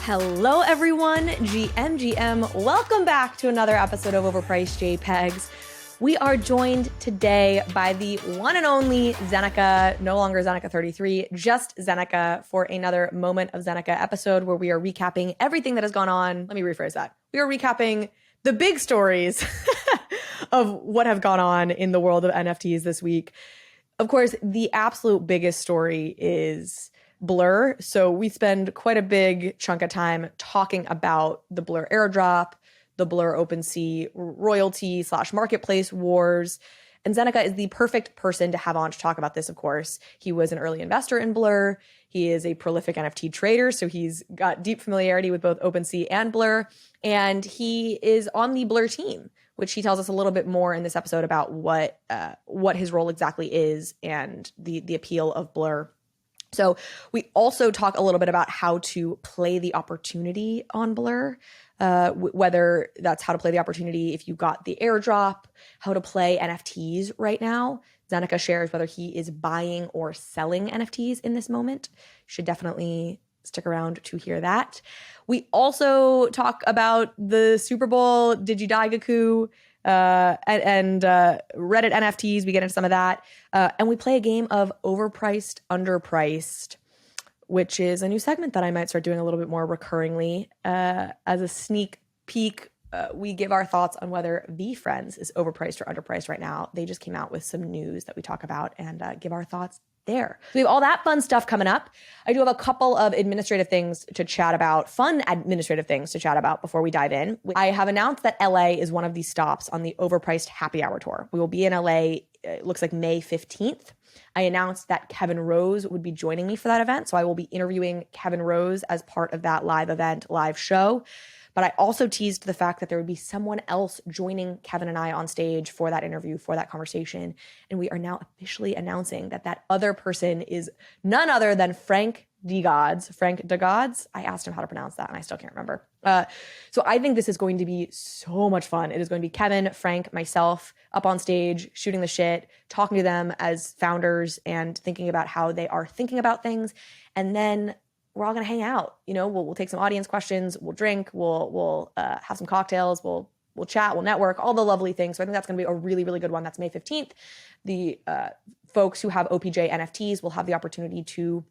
Hello everyone, GM. Welcome back to another episode of Overpriced JPEGs. We are joined today by the one and only Zeneca, no longer Zeneca 33, just Zeneca, for another Moment of Zeneca episode where we are recapping everything that has gone on. Let me rephrase that. We are recapping the big stories of what have gone on in the world of NFTs this week. Of course, the absolute biggest story is Blur. So we spend quite a big chunk of time talking about the Blur airdrop, the Blur OpenSea royalty / marketplace wars. And Zeneca is the perfect person to have on to talk about this, of course. He was an early investor in Blur. He is a prolific NFT trader, so he's got deep familiarity with both OpenSea and Blur. And he is on the Blur team, which he tells us a little bit more in this episode about what his role exactly is and the appeal of Blur. So we also talk a little bit about how to play the opportunity on Blur, whether that's how to play the opportunity if you got the airdrop, how to play NFTs right now. Zeneca shares whether he is buying or selling NFTs in this moment. You should definitely stick around to hear that. We also talk about the Super Bowl, Digidaigaku, and Reddit NFTs. We get into some of that. And we play a game of Overpriced, Underpriced, which is a new segment that I might start doing a little bit more recurringly. As a sneak peek, we give our thoughts on whether VeeFriends is overpriced or underpriced right now. They just came out with some news that we talk about and give our thoughts there. So we have all that fun stuff coming up. I do have a couple of administrative things to chat about, fun administrative things to chat about before we dive in. I have announced that LA is one of the stops on the Overpriced Happy Hour Tour. We will be in LA, it looks like May 15th. I announced that Kevin Rose would be joining me for that event. So I will be interviewing Kevin Rose as part of that live event, live show. But I also teased the fact that there would be someone else joining Kevin and I on stage for that interview, for that conversation. And we are now officially announcing that that other person is none other than Frank DeGods. I asked him how to pronounce that and I still can't remember. So I think this is going to be so much fun. It is going to be Kevin, Frank, myself up on stage, shooting the shit, talking to them as founders and thinking about how they are thinking about things. And then we're all going to hang out. You know, we'll take some audience questions, we'll drink, we'll have some cocktails, we'll chat, we'll network, all the lovely things. So I think that's going to be a really, really good one. That's May 15th. The folks who have OPJ NFTs will have the opportunity to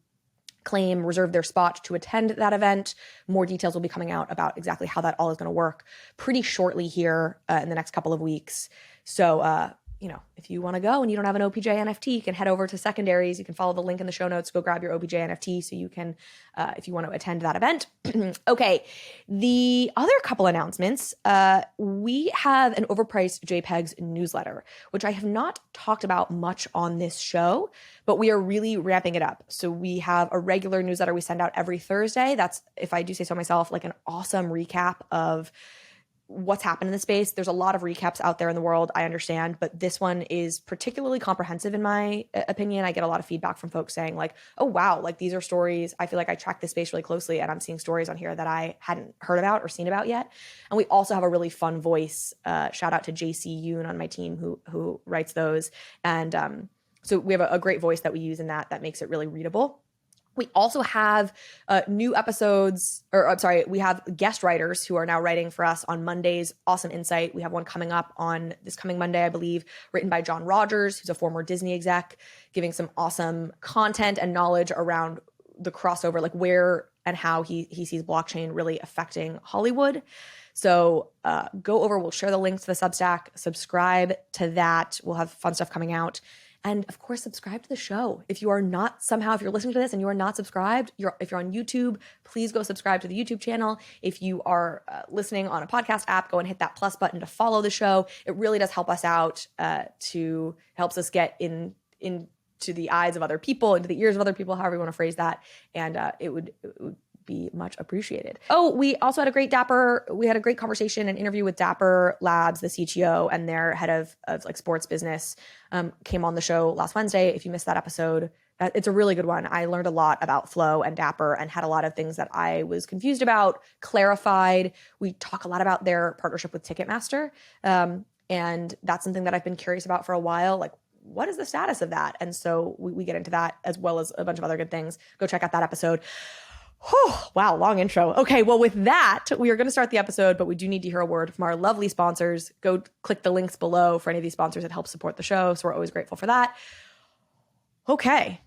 reserve their spot to attend that event. More details will be coming out about exactly how that all is going to work pretty shortly here in the next couple of weeks. So, you know, if you want to go and you don't have an OPJ NFT, you can head over to Secondaries. You can follow the link in the show notes. Go grab your OPJ NFT so you can, if you want to attend that event. Okay, the other couple announcements. We have an Overpriced JPEGs newsletter, which I have not talked about much on this show, but we are really ramping it up. So we have a regular newsletter we send out every Thursday. That's, if I do say so myself, like an awesome recap of what's happened in the space. There's a lot of recaps out there in the world, I understand, but this one is particularly comprehensive in my opinion. I get a lot of feedback from folks saying like, oh wow, like these are stories. I feel like I track this space really closely and I'm seeing stories on here that I hadn't heard about or seen about yet. And we also have a really fun voice. Shout out to JC Yoon on my team who writes those. And so we have a great voice that we use in that makes it really readable. We also have new episodes, we have guest writers who are now writing for us on Mondays. Awesome insight. We have one coming up on this coming Monday, I believe, written by John Rogers, who's a former Disney exec, giving some awesome content and knowledge around the crossover, like where and how he sees blockchain really affecting Hollywood. So go over, we'll share the links to the Substack, subscribe to that. We'll have fun stuff coming out. And of course, subscribe to the show. If you are not somehow, if you're listening to this and you are not subscribed, if you're on YouTube, please go subscribe to the YouTube channel. If you are listening on a podcast app, go and hit that plus button to follow the show. It really does help us out helps us get into the eyes of other people, into the ears of other people, however you want to phrase that. And it would be much appreciated. Oh, we also had a great conversation and interview with Dapper Labs, the CTO, and their head of like sports business came on the show last Wednesday. If you missed that episode, it's a really good one. I learned a lot about Flow and Dapper and had a lot of things that I was confused about clarified. We talk a lot about their partnership with Ticketmaster. And that's something that I've been curious about for a while. Like, what is the status of that? And so we get into that as well as a bunch of other good things. Go check out that episode. Whew, wow, long intro. Okay, well, with that, we are going to start the episode, but we do need to hear a word from our lovely sponsors. Go click the links below for any of these sponsors that help support the show, so we're always grateful for that. Okay,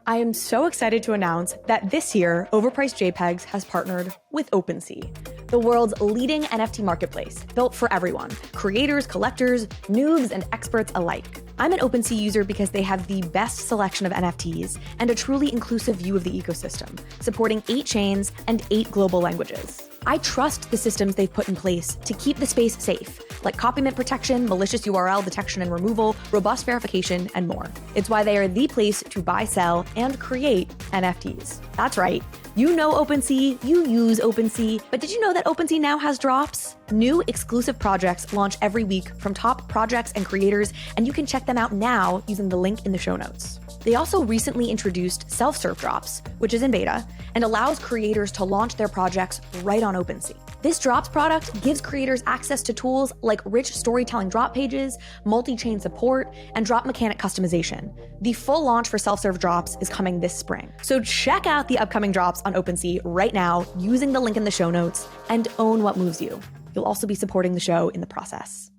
I am so excited to announce that this year, Overpriced JPEGs has partnered with OpenSea, the world's leading NFT marketplace, built for everyone, creators, collectors, noobs, and experts alike. I'm an OpenSea user because they have the best selection of NFTs and a truly inclusive view of the ecosystem, supporting 8 chains and 8 global languages. I trust the systems they've put in place to keep the space safe, like copyright protection, malicious URL detection and removal, robust verification, and more. It's why they are the place to buy, sell, and create NFTs. That's right. You know OpenSea, you use OpenSea, but did you know that OpenSea now has drops? New exclusive projects launch every week from top projects and creators, and you can check them out now using the link in the show notes. They also recently introduced self-serve drops, which is in beta, and allows creators to launch their projects right on OpenSea. This drops product gives creators access to tools like rich storytelling drop pages, multi-chain support, and drop mechanic customization. The full launch for self-serve drops is coming this spring. So check out the upcoming drops on OpenSea right now using the link in the show notes and own what moves you. You'll also be supporting the show in the process.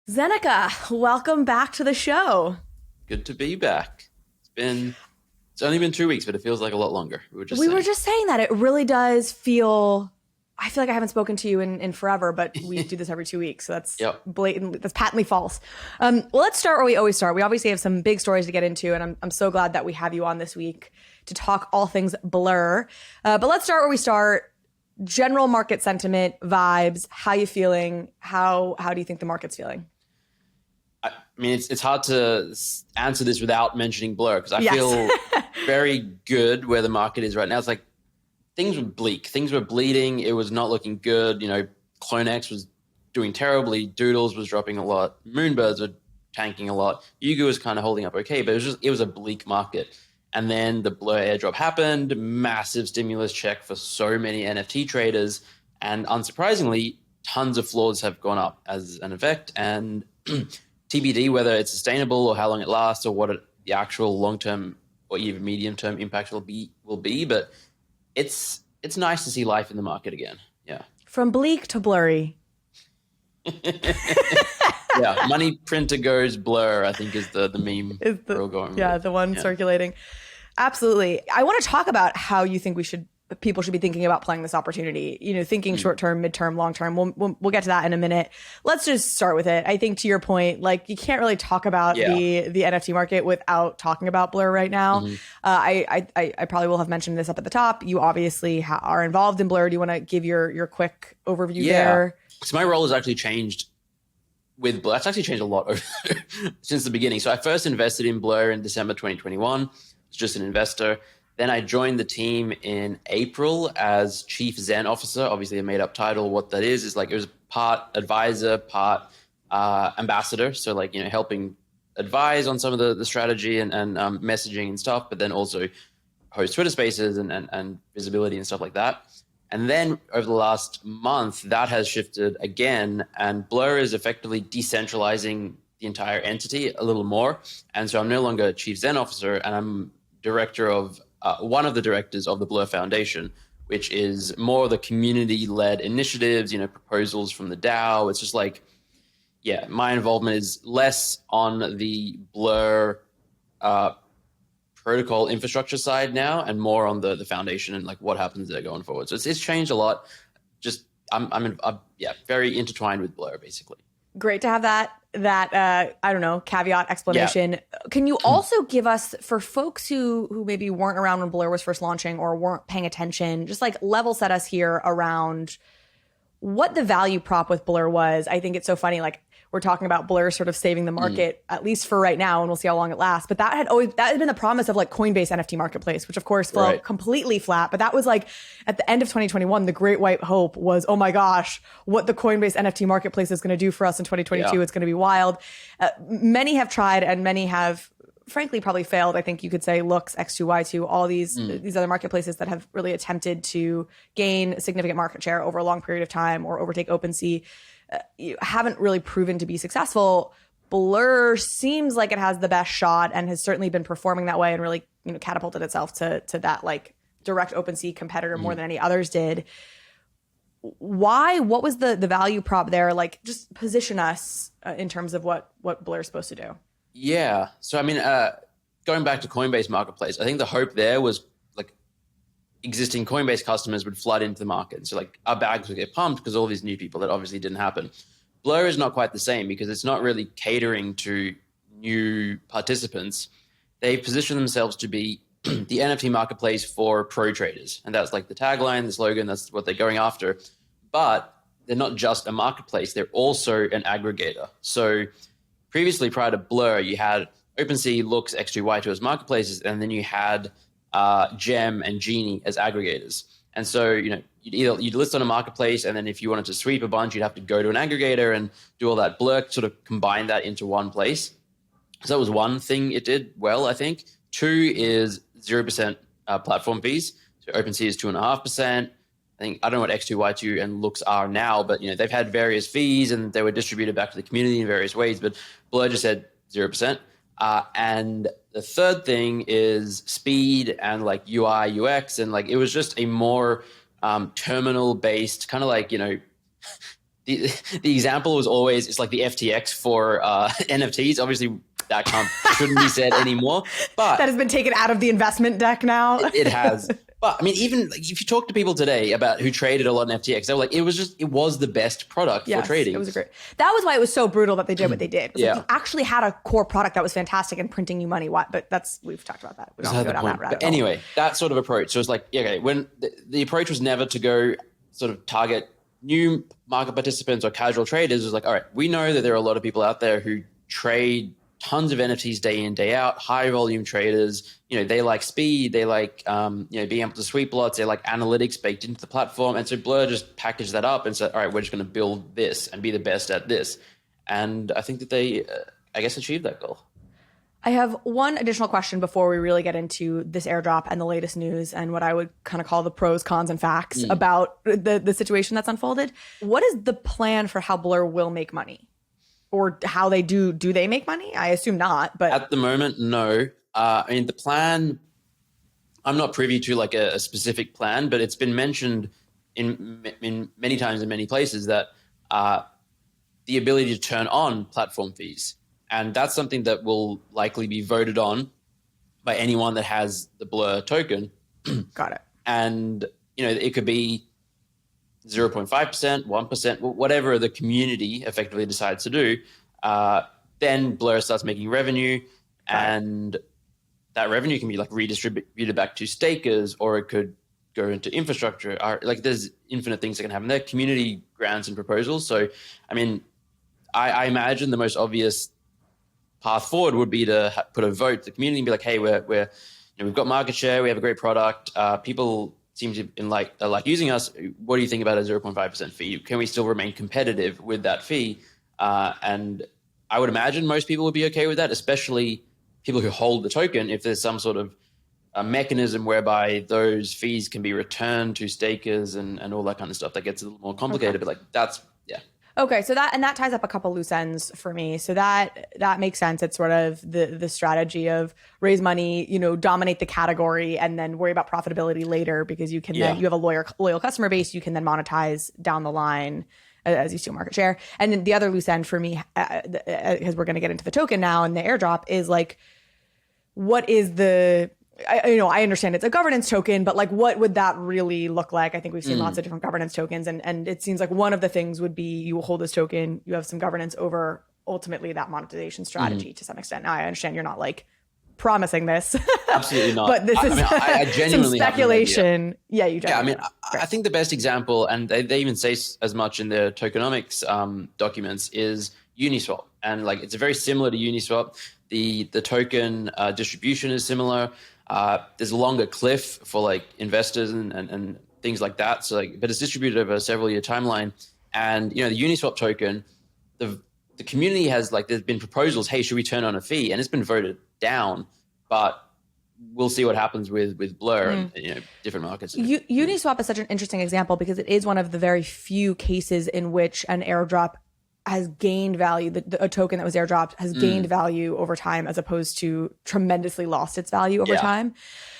Zeneca, welcome back to the show. Good to be back. It's only been 2 weeks, but it feels like a lot longer. We were just saying that. It really does feel, I feel like I haven't spoken to you in forever, but we do this every 2 weeks. So that's blatant, that's patently false. Well, let's start where we always start. We obviously have some big stories to get into, and I'm so glad that we have you on this week to talk all things Blur. But let's start where we start. General market sentiment, vibes, how you feeling? How do you think the market's feeling? I mean, it's hard to answer this without mentioning Blur, because I feel very good where the market is right now. It's like things were bleak. Things were bleeding. It was not looking good. You know, CloneX was doing terribly. Doodles was dropping a lot. Moonbirds were tanking a lot. Yuga was kind of holding up okay, but it was a bleak market. And then the Blur airdrop happened, massive stimulus check for so many NFT traders. And unsurprisingly, tons of floors have gone up as an effect. And TBD whether it's sustainable or how long it lasts or what the actual long-term or even medium-term impact will be. But it's nice to see life in the market again. Yeah. From bleak to blurry. Yeah, money printer goes Blur, I think is the meme we're all going with. Yeah, the one circulating. Absolutely. I want to talk about how you think people should be thinking about playing this opportunity, you know, thinking short-term, mid-term, long-term. We'll get to that in a minute. Let's just start with it. I think to your point, like you can't really talk about the NFT market without talking about Blur right now. I probably will have mentioned this up at the top. You obviously are involved in Blur. Do you want to give your quick overview there? So my role has actually changed with Blur. It's actually changed a lot since the beginning. So I first invested in Blur in December 2021. It's just an investor. Then I joined the team in April as Chief Zen Officer. Obviously a made up title. What that is like, it was part advisor, part ambassador. So like, you know, helping advise on some of the strategy and messaging and stuff, but then also host Twitter spaces and visibility and stuff like that. And then over the last month, that has shifted again, and Blur is effectively decentralizing the entire entity a little more. And so I'm no longer Chief Zen Officer, and I'm director of one of the directors of the Blur Foundation, which is more the community-led initiatives, you know, proposals from the DAO. It's just like, my involvement is less on the Blur protocol infrastructure side now and more on the foundation and like what happens there going forward. So it's changed a lot. Just I'm very intertwined with Blur basically. Great to have that I don't know, caveat explanation. Yeah. Can you also give us, for folks who maybe weren't around when Blur was first launching or weren't paying attention, just like level set us here around what the value prop with Blur was? I think it's so funny, like we're talking about Blur sort of saving the market, at least for right now, and we'll see how long it lasts. But that had been the promise of like Coinbase NFT marketplace, which of course fell completely flat. But that was like at the end of 2021, the great white hope was, oh my gosh, what the Coinbase NFT marketplace is going to do for us in 2022. It's going to be wild. Many have tried and many have frankly probably failed. I think you could say Looks, X2, Y2, all these other marketplaces that have really attempted to gain significant market share over a long period of time or overtake OpenSea. Haven't really proven to be successful. Blur seems like it has the best shot and has certainly been performing that way and really, you know, catapulted itself to that like direct OpenSea competitor more than any others did. Why? What was the value prop there? Like, just position us in terms of what Blur is supposed to do. Yeah. So, I mean, going back to Coinbase Marketplace, I think the hope there was like existing Coinbase customers would flood into the market. So like our bags would get pumped because all these new people, that obviously didn't happen. Blur is not quite the same because it's not really catering to new participants. They position themselves to be the NFT marketplace for pro traders. And that's like the tagline, the slogan, that's what they're going after. But they're not just a marketplace, they're also an aggregator. So previously, prior to Blur, you had OpenSea, Looks, X2, Y2 as marketplaces, and then you had Gem and Genie as aggregators. And so, you'd list on a marketplace, and then if you wanted to sweep a bunch, you'd have to go to an aggregator and do all that. Blur sort of combine that into one place. So that was one thing it did well, I think. Two is 0% platform fees. So OpenSea is 2.5%. I don't know what X2, Y2 and Looks are now, but they've had various fees and they were distributed back to the community in various ways. But Blur just said 0%. And the third thing is speed and like UI, UX, and like it was just a more terminal based kind of like the example was always it's like the FTX for NFTs. Obviously, that shouldn't be said anymore. But that has been taken out of the investment deck now. It has. But I mean, even like, if you talk to people today about who traded a lot in FTX, they were like, it was the best product for trading. It was great. That was why it was so brutal that they did what they did. Yeah. Like, you actually had a core product that was fantastic and printing you money. But we've talked about that. We don't have to go down that rabbit hole. Anyway, that sort of approach. So it's like, okay, when the approach was never to go sort of target new market participants or casual traders. It was like, all right, we know that there are a lot of people out there who trade tons of NFTs day in, day out, high volume traders. They like speed, they like being able to sweep lots, they like analytics baked into the platform. And so Blur just packaged that up and said, all right, we're just going to build this and be the best at this. And I think that they, achieved that goal. I have one additional question before we really get into this airdrop and the latest news and what I would kind of call the pros, cons, and facts about the situation that's unfolded. What is the plan for how Blur will make money? Or how they do they make money? I assume not, but at the moment, no. The plan, I'm not privy to like a specific plan, but it's been mentioned in many times in many places that the ability to turn on platform fees. And that's something that will likely be voted on by anyone that has the Blur token. Got it. And, it could be 0.5%, 1%, whatever the community effectively decides to do. Then Blur starts making revenue, and that revenue can be like redistributed back to stakers, or it could go into infrastructure. Like there's infinite things that can happen there. Community grants and proposals. So, I imagine the most obvious path forward would be to put a vote to the community and be like, hey, we've got market share, we have a great product, people seem to like using us. What do you think about a 0.5% fee? Can we still remain competitive with that fee? And I would imagine most people would be okay with that, especially people who hold the token. If there's some sort of a mechanism whereby those fees can be returned to stakers and all that kind of stuff, that gets a little more complicated. Okay. But like that's Okay, so that ties up a couple loose ends for me. So that makes sense. It's sort of the strategy of raise money, dominate the category, and then worry about profitability later because you can then you have a loyal customer base. You can then monetize down the line as you steal market share. And then the other loose end for me, because we're going to get into the token now and the airdrop, is like, what is the I understand it's a governance token, but like, what would that really look like? I think we've seen lots of different governance tokens, and it seems like one of the things would be you hold this token, you have some governance over ultimately that monetization strategy to some extent. Now, I understand you're not like promising this, absolutely not. But this is I genuinely some speculation. Yeah, you. Yeah, I think the best example, and they even say as much in their tokenomics documents, is Uniswap, and like it's very similar to Uniswap. The token distribution is similar. There's a longer cliff for like investors and things like that. So but it's distributed over a several year timeline. And the Uniswap token, the community has there's been proposals. Hey, should we turn on a fee? And it's been voted down. But we'll see what happens with Blur and different markets. Uniswap is such an interesting example because it is one of the very few cases in which an airdrop has gained value. A token that was airdropped has gained value over time as opposed to tremendously lost its value over time.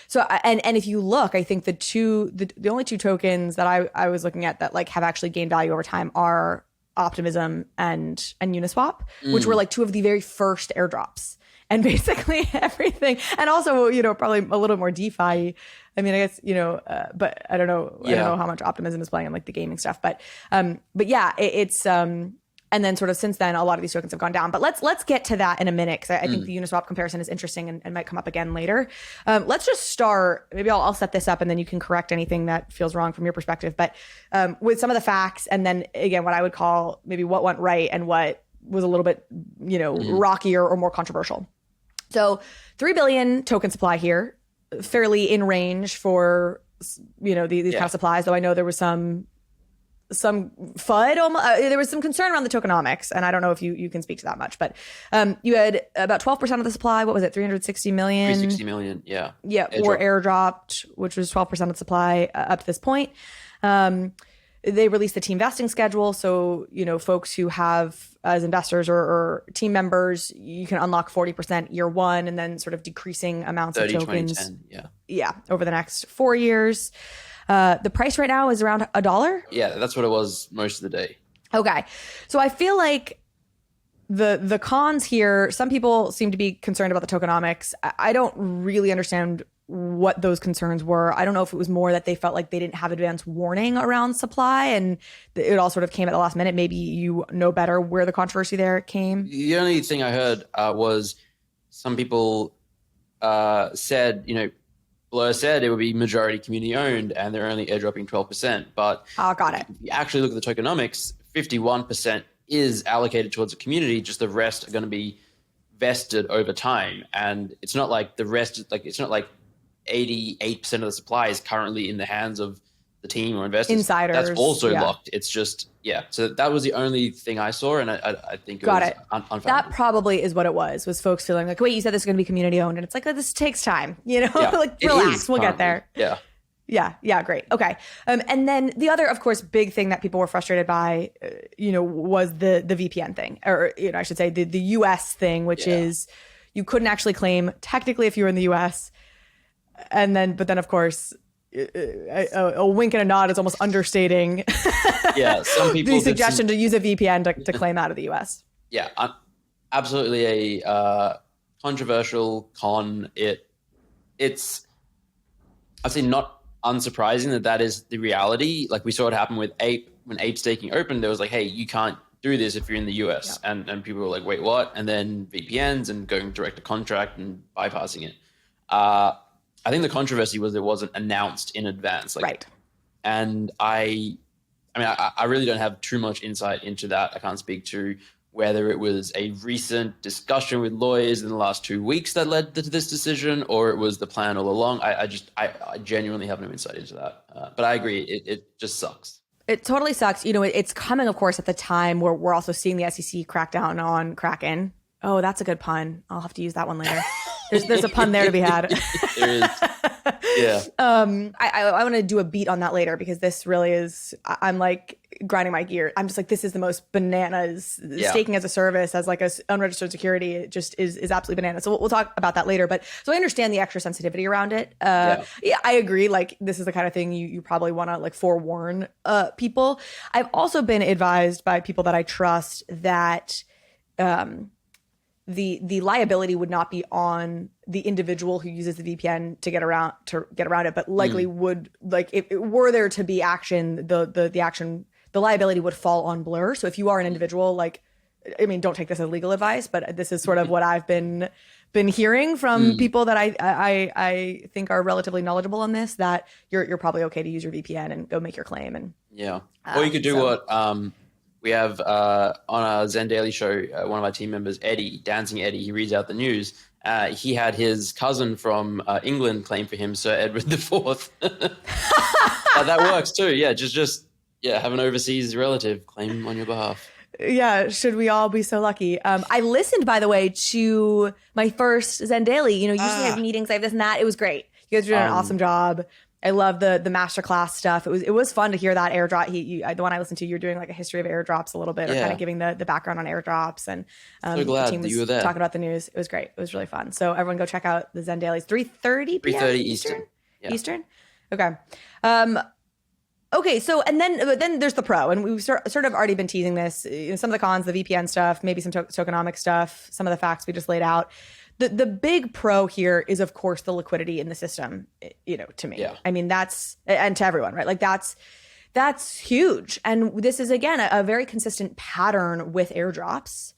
So, and if you look, I think the only two tokens that I was looking at that like have actually gained value over time are Optimism and Uniswap, which were like two of the very first airdrops. And basically everything, and also, you know, probably a little more DeFi. I mean, I guess, you know, but I don't know. I don't know how much Optimism is playing in like the gaming stuff, but yeah, it's and then sort of since then, a lot of these tokens have gone down. But let's get to that in a minute because I think the Uniswap comparison is interesting and might come up again later. Let's just start. Maybe I'll set this up and then you can correct anything that feels wrong from your perspective. But with some of the facts, and then again, what I would call maybe what went right and what was a little bit, you know, rockier or more controversial. So 3 billion token supply here, fairly in range for, you know, these kind of supplies, though I know there was some FUD, there was some concern around the tokenomics, and I don't know if you can speak to that much, but you had about 12% of the supply, what was it, 360 million? 360 million, yeah. Yeah, or airdropped, which was 12% of the supply up to this point. They released the team vesting schedule. So, you know, folks who have as investors or team members, you can unlock 40% year one and then sort of decreasing amounts 30, of tokens. 20, 10, yeah, over the next 4 years. The price right now is around $1. Yeah, that's what it was most of the day. Okay. So I feel like the cons here, some people seem to be concerned about the tokenomics. I don't really understand what those concerns were. I don't know if it was more that they felt like they didn't have advance warning around supply and it all sort of came at the last minute. Maybe you know better where the controversy there came. The only thing I heard was some people said, you know, Blur said it would be majority community owned and they're only airdropping 12%. But got it. If you actually look at the tokenomics, 51% is allocated towards the community, just the rest are going to be vested over time. And it's not like the rest, like it's not like 88% of the supply is currently in the hands of the team or investors. Insiders. That's also locked. It's just, so that was the only thing I saw. And I think it was unfounded. That probably is what it was folks feeling like, wait, you said this is going to be community owned. And it's like, oh, this takes time, you know, like relax, we'll get there. Yeah, great. Okay. And then the other, of course, big thing that people were frustrated by, you know, was the VPN thing, or, you know, I should say the US thing, which is you couldn't actually claim technically if you were in the US. But then of course, a wink and a nod is almost understating some people the suggestion to use a VPN to claim out of the US. Yeah, absolutely a controversial con. It's, I'd say not unsurprising that is the reality. Like we saw it happen with Ape. When Ape staking opened, there was like, hey, you can't do this if you're in the US. And people were like, wait, what? And then VPNs and going direct to contract and bypassing it. I think the controversy was it wasn't announced in advance. And I really don't have too much insight into that. I can't speak to whether it was a recent discussion with lawyers in the last 2 weeks that led to this decision, or it was the plan all along. I genuinely have no insight into that. But I agree, it just sucks. It totally sucks. You know, it's coming, of course, at the time where we're also seeing the SEC crackdown on Kraken. Oh, that's a good pun. I'll have to use that one later. There's a pun there to be had. There is. Yeah. I want to do a beat on that later because this really is, I'm like grinding my gear. I'm just like, this is the most bananas. Staking as a service, as like a unregistered security, it just is absolutely bananas. So we'll talk about that later. But so I understand the extra sensitivity around it. I agree. Like this is the kind of thing you probably want to like forewarn people. I've also been advised by people that I trust that the liability would not be on the individual who uses the VPN to get around it, but likely would, like if it were there to be action, the liability would fall on Blur. So if you are an individual, like, I mean, don't take this as legal advice, but this is sort of what I've been hearing from people that I think are relatively knowledgeable on this, that you're probably okay to use your VPN and go make your claim. And or you could do what we have on our Zen Daily show, one of our team members, Eddie, Dancing Eddie, he reads out the news. He had his cousin from England claim for him, Sir Edward IV. That works too. Yeah, just have an overseas relative claim on your behalf. Yeah, should we all be so lucky? I listened, by the way, to my first Zen Daily. You know, usually I have meetings, I have this and that. It was great. You guys are doing an awesome job. I love the masterclass stuff. It was fun to hear that airdrop. The one I listened to, you're doing like a history of airdrops a little bit, or kind of giving the background on airdrops, and so glad the team was that you were there. talking about the news. It was great. It was really fun. So everyone go check out the Zen Dailies, 3:30 p.m. 3:30 Eastern. Yeah. Eastern. Okay. Okay. So but then there's the pro, and we've sort of already been teasing this. Some of the cons, the VPN stuff, maybe some tokenomics stuff, some of the facts we just laid out. The big pro here is, of course, the liquidity in the system, to me. Yeah. I mean, and to everyone, right? Like that's huge. And this is, again, a very consistent pattern with airdrops.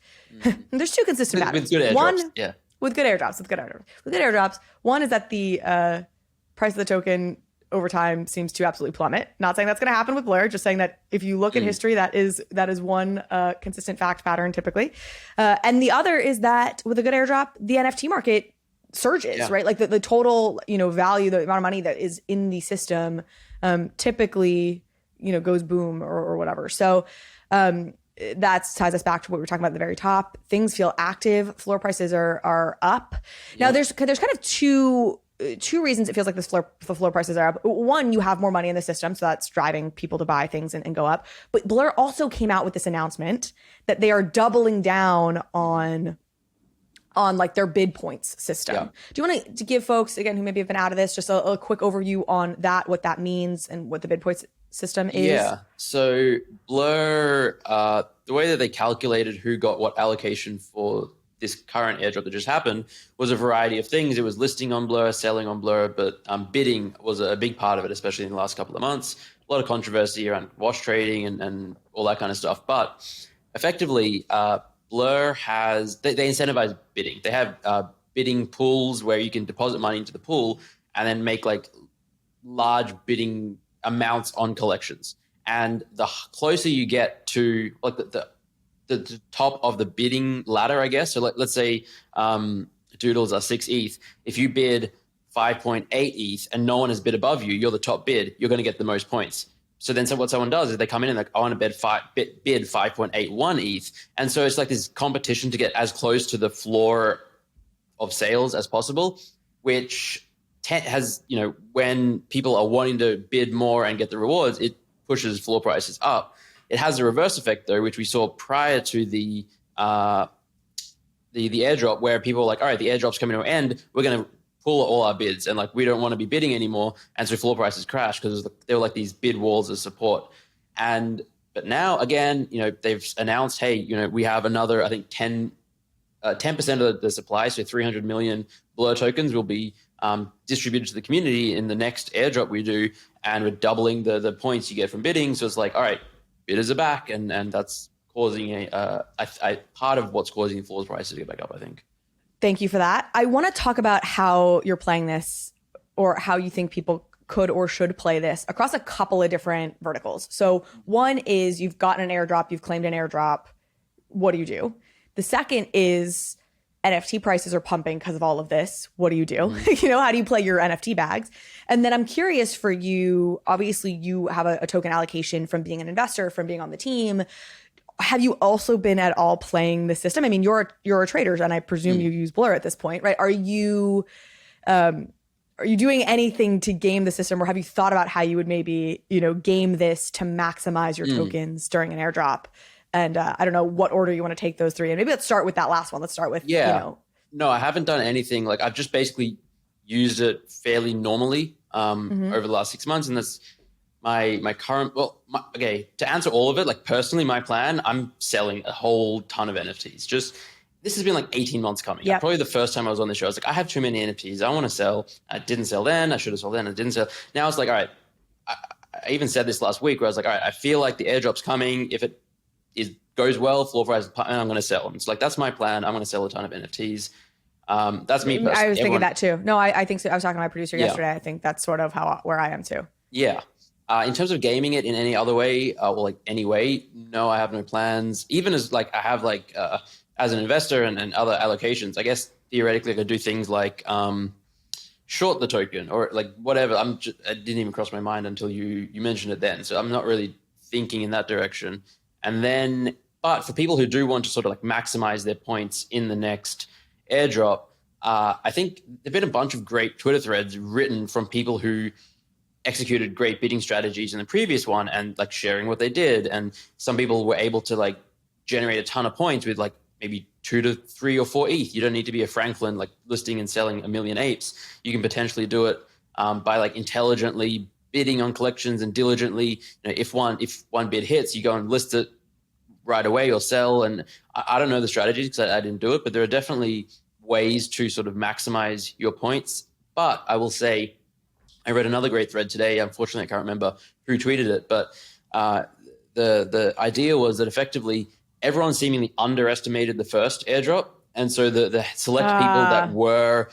There's two consistent patterns. With good airdrops, With good airdrops. One is that the price of the token over time seems to absolutely plummet. Not saying that's going to happen with Blur, just saying that if you look at history, that is one consistent fact pattern typically. And the other is that with a good airdrop, the NFT market surges, right? Like the total, value, the amount of money that is in the system typically, goes boom or whatever. So that ties us back to what we were talking about at the very top. Things feel active. Floor prices are up. Now there's kind of two reasons it feels like the floor prices are up. One, you have more money in the system, so that's driving people to buy things and go up. But Blur also came out with this announcement that they are doubling down on like their bid points system. Yeah. Do you want to give folks, again, who maybe have been out of this, just a quick overview on that, what that means and what the bid points system is? Yeah. So Blur, the way that they calculated who got what allocation for this current airdrop that just happened was a variety of things. It was listing on Blur, selling on Blur, but bidding was a big part of it, especially in the last couple of months. A lot of controversy around wash trading and all that kind of stuff. But effectively, Blur they incentivize bidding. They have bidding pools where you can deposit money into the pool and then make like large bidding amounts on collections. And the closer you get to like the top of the bidding ladder, I guess. So let's say doodles are 6 ETH. If you bid 5.8 ETH and no one has bid above you, you're the top bid, you're going to get the most points. So then what someone does is they come in and like, I want to bid 5.81 ETH. And so it's like this competition to get as close to the floor of sales as possible, which has, when people are wanting to bid more and get the rewards, it pushes floor prices up. It has a reverse effect, though, which we saw prior to the airdrop, where people were like, all right, the airdrop's coming to an end. We're going to pull all our bids, and like we don't want to be bidding anymore. And so floor prices crashed because there were like these bid walls of support. But now, again, they've announced, hey, we have another, I think 10% of the supply, so 300 million Blur tokens will be distributed to the community in the next airdrop we do, and we're doubling the points you get from bidding. So it's like, all right, bidders are back, and that's causing a part of what's causing floor prices to get back up, I think. Thank you for that. I want to talk about how you're playing this, or how you think people could or should play this across a couple of different verticals. So one is you've gotten an airdrop, you've claimed an airdrop. What do you do? The second is NFT prices are pumping because of all of this. What do you do? Mm-hmm. How do you play your NFT bags? And then I'm curious for you, obviously you have a token allocation from being an investor, from being on the team. Have you also been at all playing the system? I mean, you're a trader, and I presume you use Blur at this point, right? Are you doing anything to game the system, or have you thought about how you would maybe, game this to maximize your tokens during an airdrop? And I don't know what order you want to take those three. And maybe let's start with that last one. Let's start with, No, I haven't done anything. Like I've just basically used it fairly normally over the last 6 months. And that's my current, to answer all of it, like personally, my plan, I'm selling a whole ton of NFTs. This has been like 18 months coming. Yep. Probably the first time I was on the show, I was like, I have too many NFTs. I want to sell. I didn't sell then. I should have sold then. I didn't sell. Now it's like, all right, I even said this last week where I was like, all right, I feel like the airdrop's coming. If it goes well, floor price, I'm going to sell. And it's like, that's my plan. I'm going to sell a ton of NFTs. That's me personally. I was thinking that too. No, I think so. I was talking to my producer yesterday. I think that's sort of where I am too. Yeah. In terms of gaming it in any other way, or like any way, no, I have no plans. Even as like I have like as an investor and other allocations, I guess theoretically I could do things like short the token or like whatever. It didn't even cross my mind until you mentioned it then. So I'm not really thinking in that direction. And then, but for people who do want to sort of like maximize their points in the next airdrop, I think there've been a bunch of great Twitter threads written from people who executed great bidding strategies in the previous one and like sharing what they did. And some people were able to like generate a ton of points with like maybe 2 to 3 or 4 ETH. You don't need to be a Franklin like listing and selling a million apes. You can potentially do it by like intelligently bidding on collections and diligently, if one bid hits, you go and list it right away or sell. And I don't know the strategies because I didn't do it, but there are definitely ways to sort of maximize your points. But I will say, I read another great thread today. Unfortunately, I can't remember who tweeted it, but the idea was that effectively everyone seemingly underestimated the first airdrop. And so the select people that were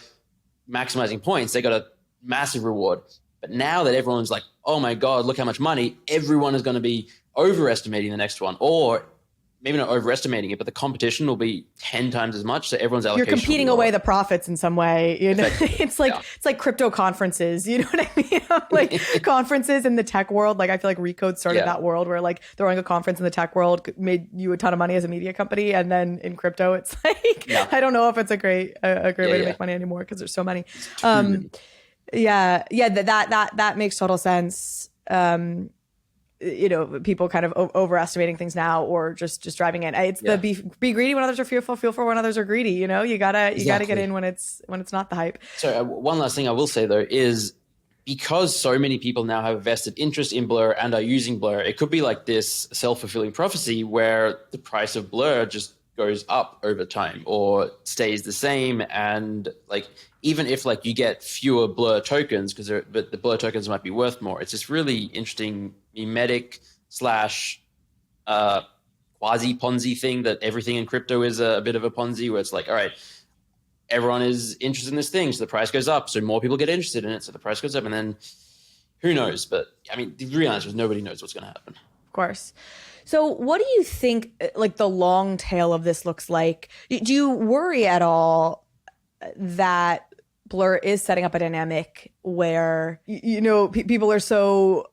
maximizing points, they got a massive reward. But now that everyone's like, oh my God, look how much money, everyone is going to be overestimating the next one, or maybe not overestimating it, but the competition will be 10 times as much. So everyone's allocation. You're competing away the profits in some way. It's like crypto conferences. You know what I mean? Like conferences in the tech world. Like I feel like Recode started that world where like throwing a conference in the tech world made you a ton of money as a media company. And then in crypto, it's like, I don't know if it's a great way to make money anymore because there's so many. That makes total sense. People kind of overestimating things now or just driving in. It's the be greedy when others are fearful, feel for when others are greedy. You gotta get in when it's not the hype. So one last thing I will say though is because so many people now have a vested interest in Blur and are using Blur, it could be like this self-fulfilling prophecy where the price of Blur just goes up over time or stays the same. And like, even if like you get fewer Blur tokens, but the Blur tokens might be worth more. It's this really interesting mimetic / quasi Ponzi thing that everything in crypto is a bit of a Ponzi where it's like, all right, everyone is interested in this thing. So the price goes up. So more people get interested in it. So the price goes up and then who knows? But I mean, the real answer is nobody knows what's going to happen. Of course. So what do you think like the long tail of this looks like? Do you worry at all that Blur is setting up a dynamic where, people are so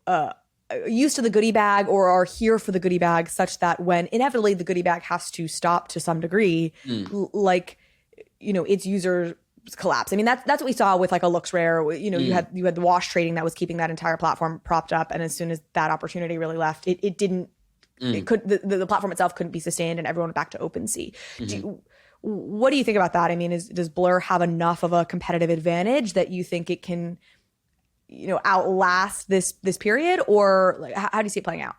used to the goodie bag or are here for the goodie bag such that when inevitably the goodie bag has to stop to some degree, its users collapse. I mean, that's what we saw with like a LooksRare. You had the wash trading that was keeping that entire platform propped up. And as soon as that opportunity really left, it didn't, the platform itself couldn't be sustained and everyone went back to OpenSea. What do you think about that? I mean, does Blur have enough of a competitive advantage that you think it can, outlast this period, or like, how do you see it playing out?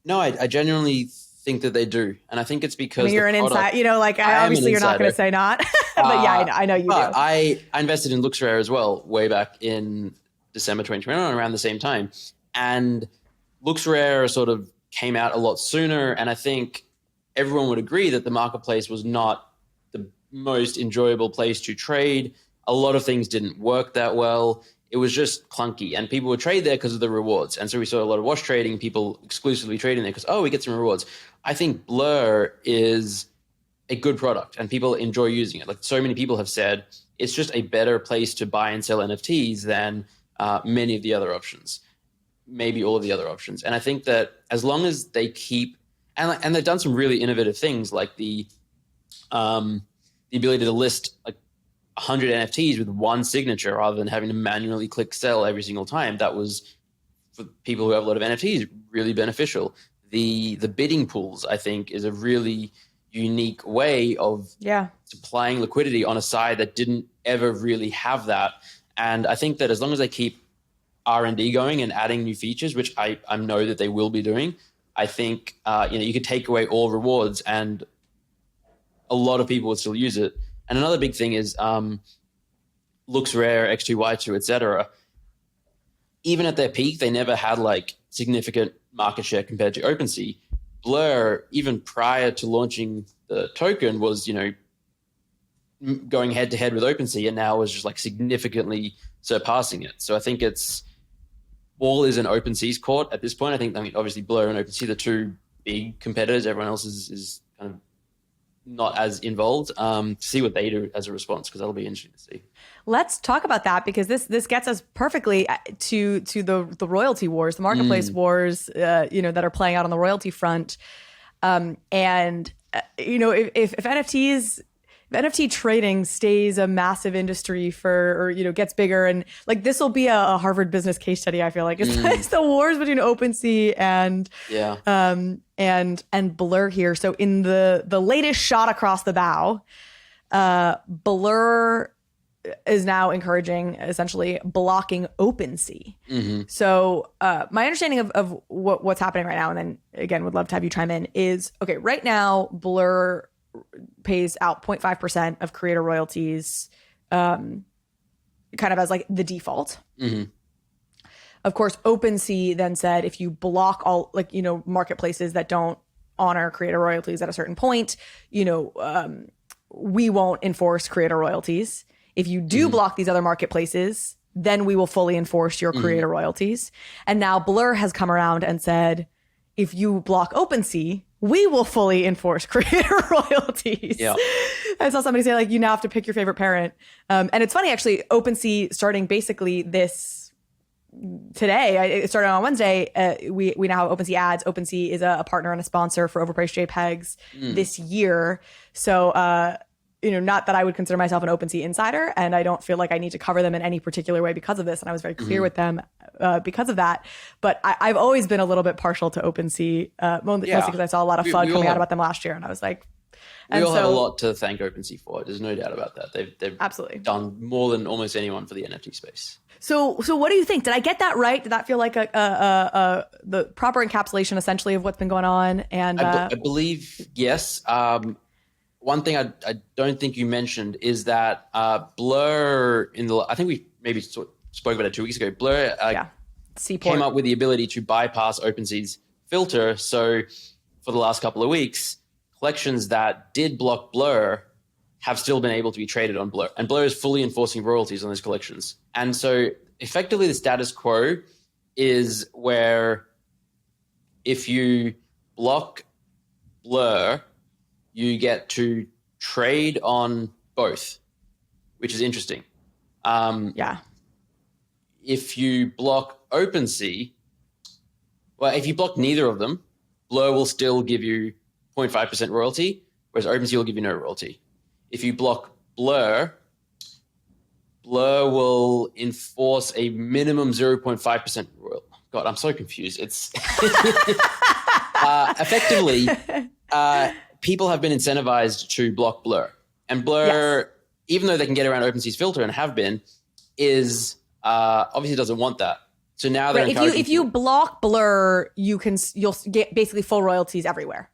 No, I genuinely think that they do, and I think it's because you're an insider. Obviously you're not going to say not, but I know you do. I invested in LooksRare as well way back in December 2021, around the same time, and LooksRare sort of came out a lot sooner, and I think everyone would agree that the marketplace was not the most enjoyable place to trade. A lot of things didn't work that well. It was just clunky, and people would trade there because of the rewards. And so we saw a lot of wash trading, people exclusively trading there because, we get some rewards. I think Blur is a good product and people enjoy using it. Like so many people have said, it's just a better place to buy and sell NFTs than many of the other options, maybe all of the other options. And I think that as long as they keep, and they've done some really innovative things like the ability to list like 100 NFTs with one signature rather than having to manually click sell every single time. That was, for people who have a lot of NFTs, really beneficial. The bidding pools, I think, is a really unique way of supplying liquidity on a side that didn't ever really have that. And I think that as long as they keep R&D going and adding new features, which I know that they will be doing, I think you could take away all rewards and a lot of people would still use it. And another big thing is LooksRare, X2Y2, etc. Even at their peak, they never had like significant market share compared to OpenSea. Blur, even prior to launching the token, was going head to head with OpenSea, and now is just like significantly surpassing it. So I think it's all is in OpenSea's court at this point. I mean, obviously Blur and OpenSea, the two big competitors. Everyone else is kind of not as involved. To see what they do as a response, because that'll be interesting to see. Let's talk about that, because this gets us perfectly to the royalty wars, the marketplace wars, that are playing out on the royalty front. If NFTs NFT trading stays a massive industry or gets bigger, and like this will be a Harvard business case study, I feel like. It's the wars between OpenSea and Blur here. So in the latest shot across the bow, Blur is now encouraging, essentially blocking OpenSea. So my understanding of what's happening right now, and then again, would love to have you chime in, is, okay, right now, Blur pays out 0.5% of creator royalties, kind of as like the default. Of course, OpenSea then said, if you block all marketplaces that don't honor creator royalties at a certain point, we won't enforce creator royalties. If you do block these other marketplaces, then we will fully enforce your creator royalties. And now Blur has come around and said, if you block OpenSea, we will fully enforce creator royalties. Yeah. I saw somebody say, like, you now have to pick your favorite parent. And it's funny, actually, OpenSea starting basically today, it started on Wednesday. We now have OpenSea ads. OpenSea is a partner and a sponsor for Overpriced JPEGs this year. So, not that I would consider myself an OpenSea insider, and I don't feel like I need to cover them in any particular way because of this. And I was very clear with them because of that. But I've always been a little bit partial to OpenSea, mostly because I saw a lot of FUD coming out about them last year. And I was like, we all have a lot to thank OpenSea for. There's no doubt about that. They've absolutely done more than almost anyone for the NFT space. So what do you think? Did I get that right? Did that feel like the proper encapsulation, essentially, of what's been going on? And I believe yes. One thing I don't think you mentioned is that Blur I think we maybe spoke about it 2 weeks ago. Blur came up with the ability to bypass OpenSea's filter. So for the last couple of weeks, collections that did block Blur have still been able to be traded on Blur. And Blur is fully enforcing royalties on those collections. And so effectively the status quo is where if you block Blur, you get to trade on both, which is interesting. If you block OpenSea, if you block neither of them, Blur will still give you 0.5% royalty, whereas OpenSea will give you no royalty. If you block Blur, Blur will enforce a minimum 0.5% royalty. God, I'm so confused. It's effectively... people have been incentivized to block Blur. And Blur, even though they can get around OpenSea's filter and have been, is obviously doesn't want that. So now they're if you block Blur, you'll get basically full royalties everywhere.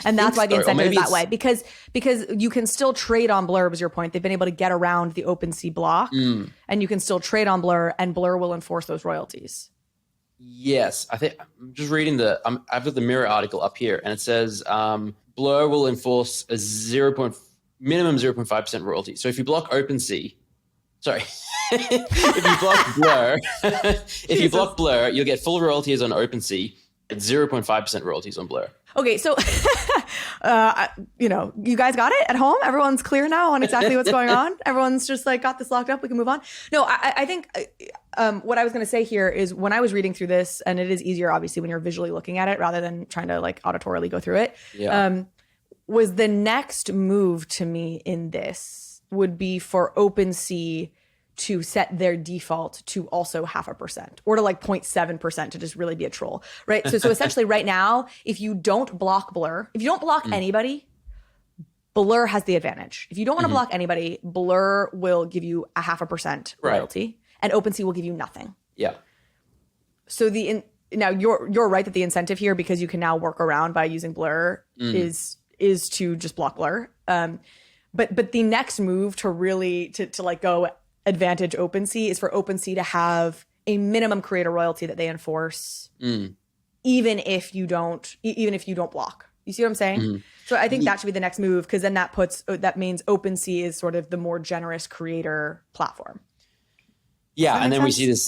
And that's why the incentive is that way. Because you can still trade on Blur, was your point. They've been able to get around the OpenSea block, and you can still trade on Blur, and Blur will enforce those royalties. Yes. I think I'm just reading I've got the Mirror article up here, and it says Blur will enforce a minimum 0.5% royalty. So if you block OpenSea, if you block Blur, you'll get full royalties on OpenSea and 0.5% royalties on Blur. Okay, so you guys got it at home? Everyone's clear now on exactly what's going on? Everyone's just like got this locked up, we can move on? No, I think what I was going to say here is, when I was reading through this, and it is easier obviously when you're visually looking at it rather than trying to like auditorily go through it, was the next move to me in this would be for OpenSea to set their default to also 0.5% or to like 0.7% to just really be a troll, right? So essentially right now, if you don't block Blur, if you don't block anybody, Blur has the advantage. If you don't want to block anybody, Blur will give you 0.5% royalty, and OpenSea will give you nothing. Yeah. So now you're right that the incentive here, because you can now work around by using Blur, is to just block Blur. But the next move to really to like go advantage OpenSea is for OpenSea to have a minimum creator royalty that they enforce, even if you don't block. You see what I'm saying? So I think that should be the next move, because then that means OpenSea is sort of the more generous creator platform. Yeah, and then we see this.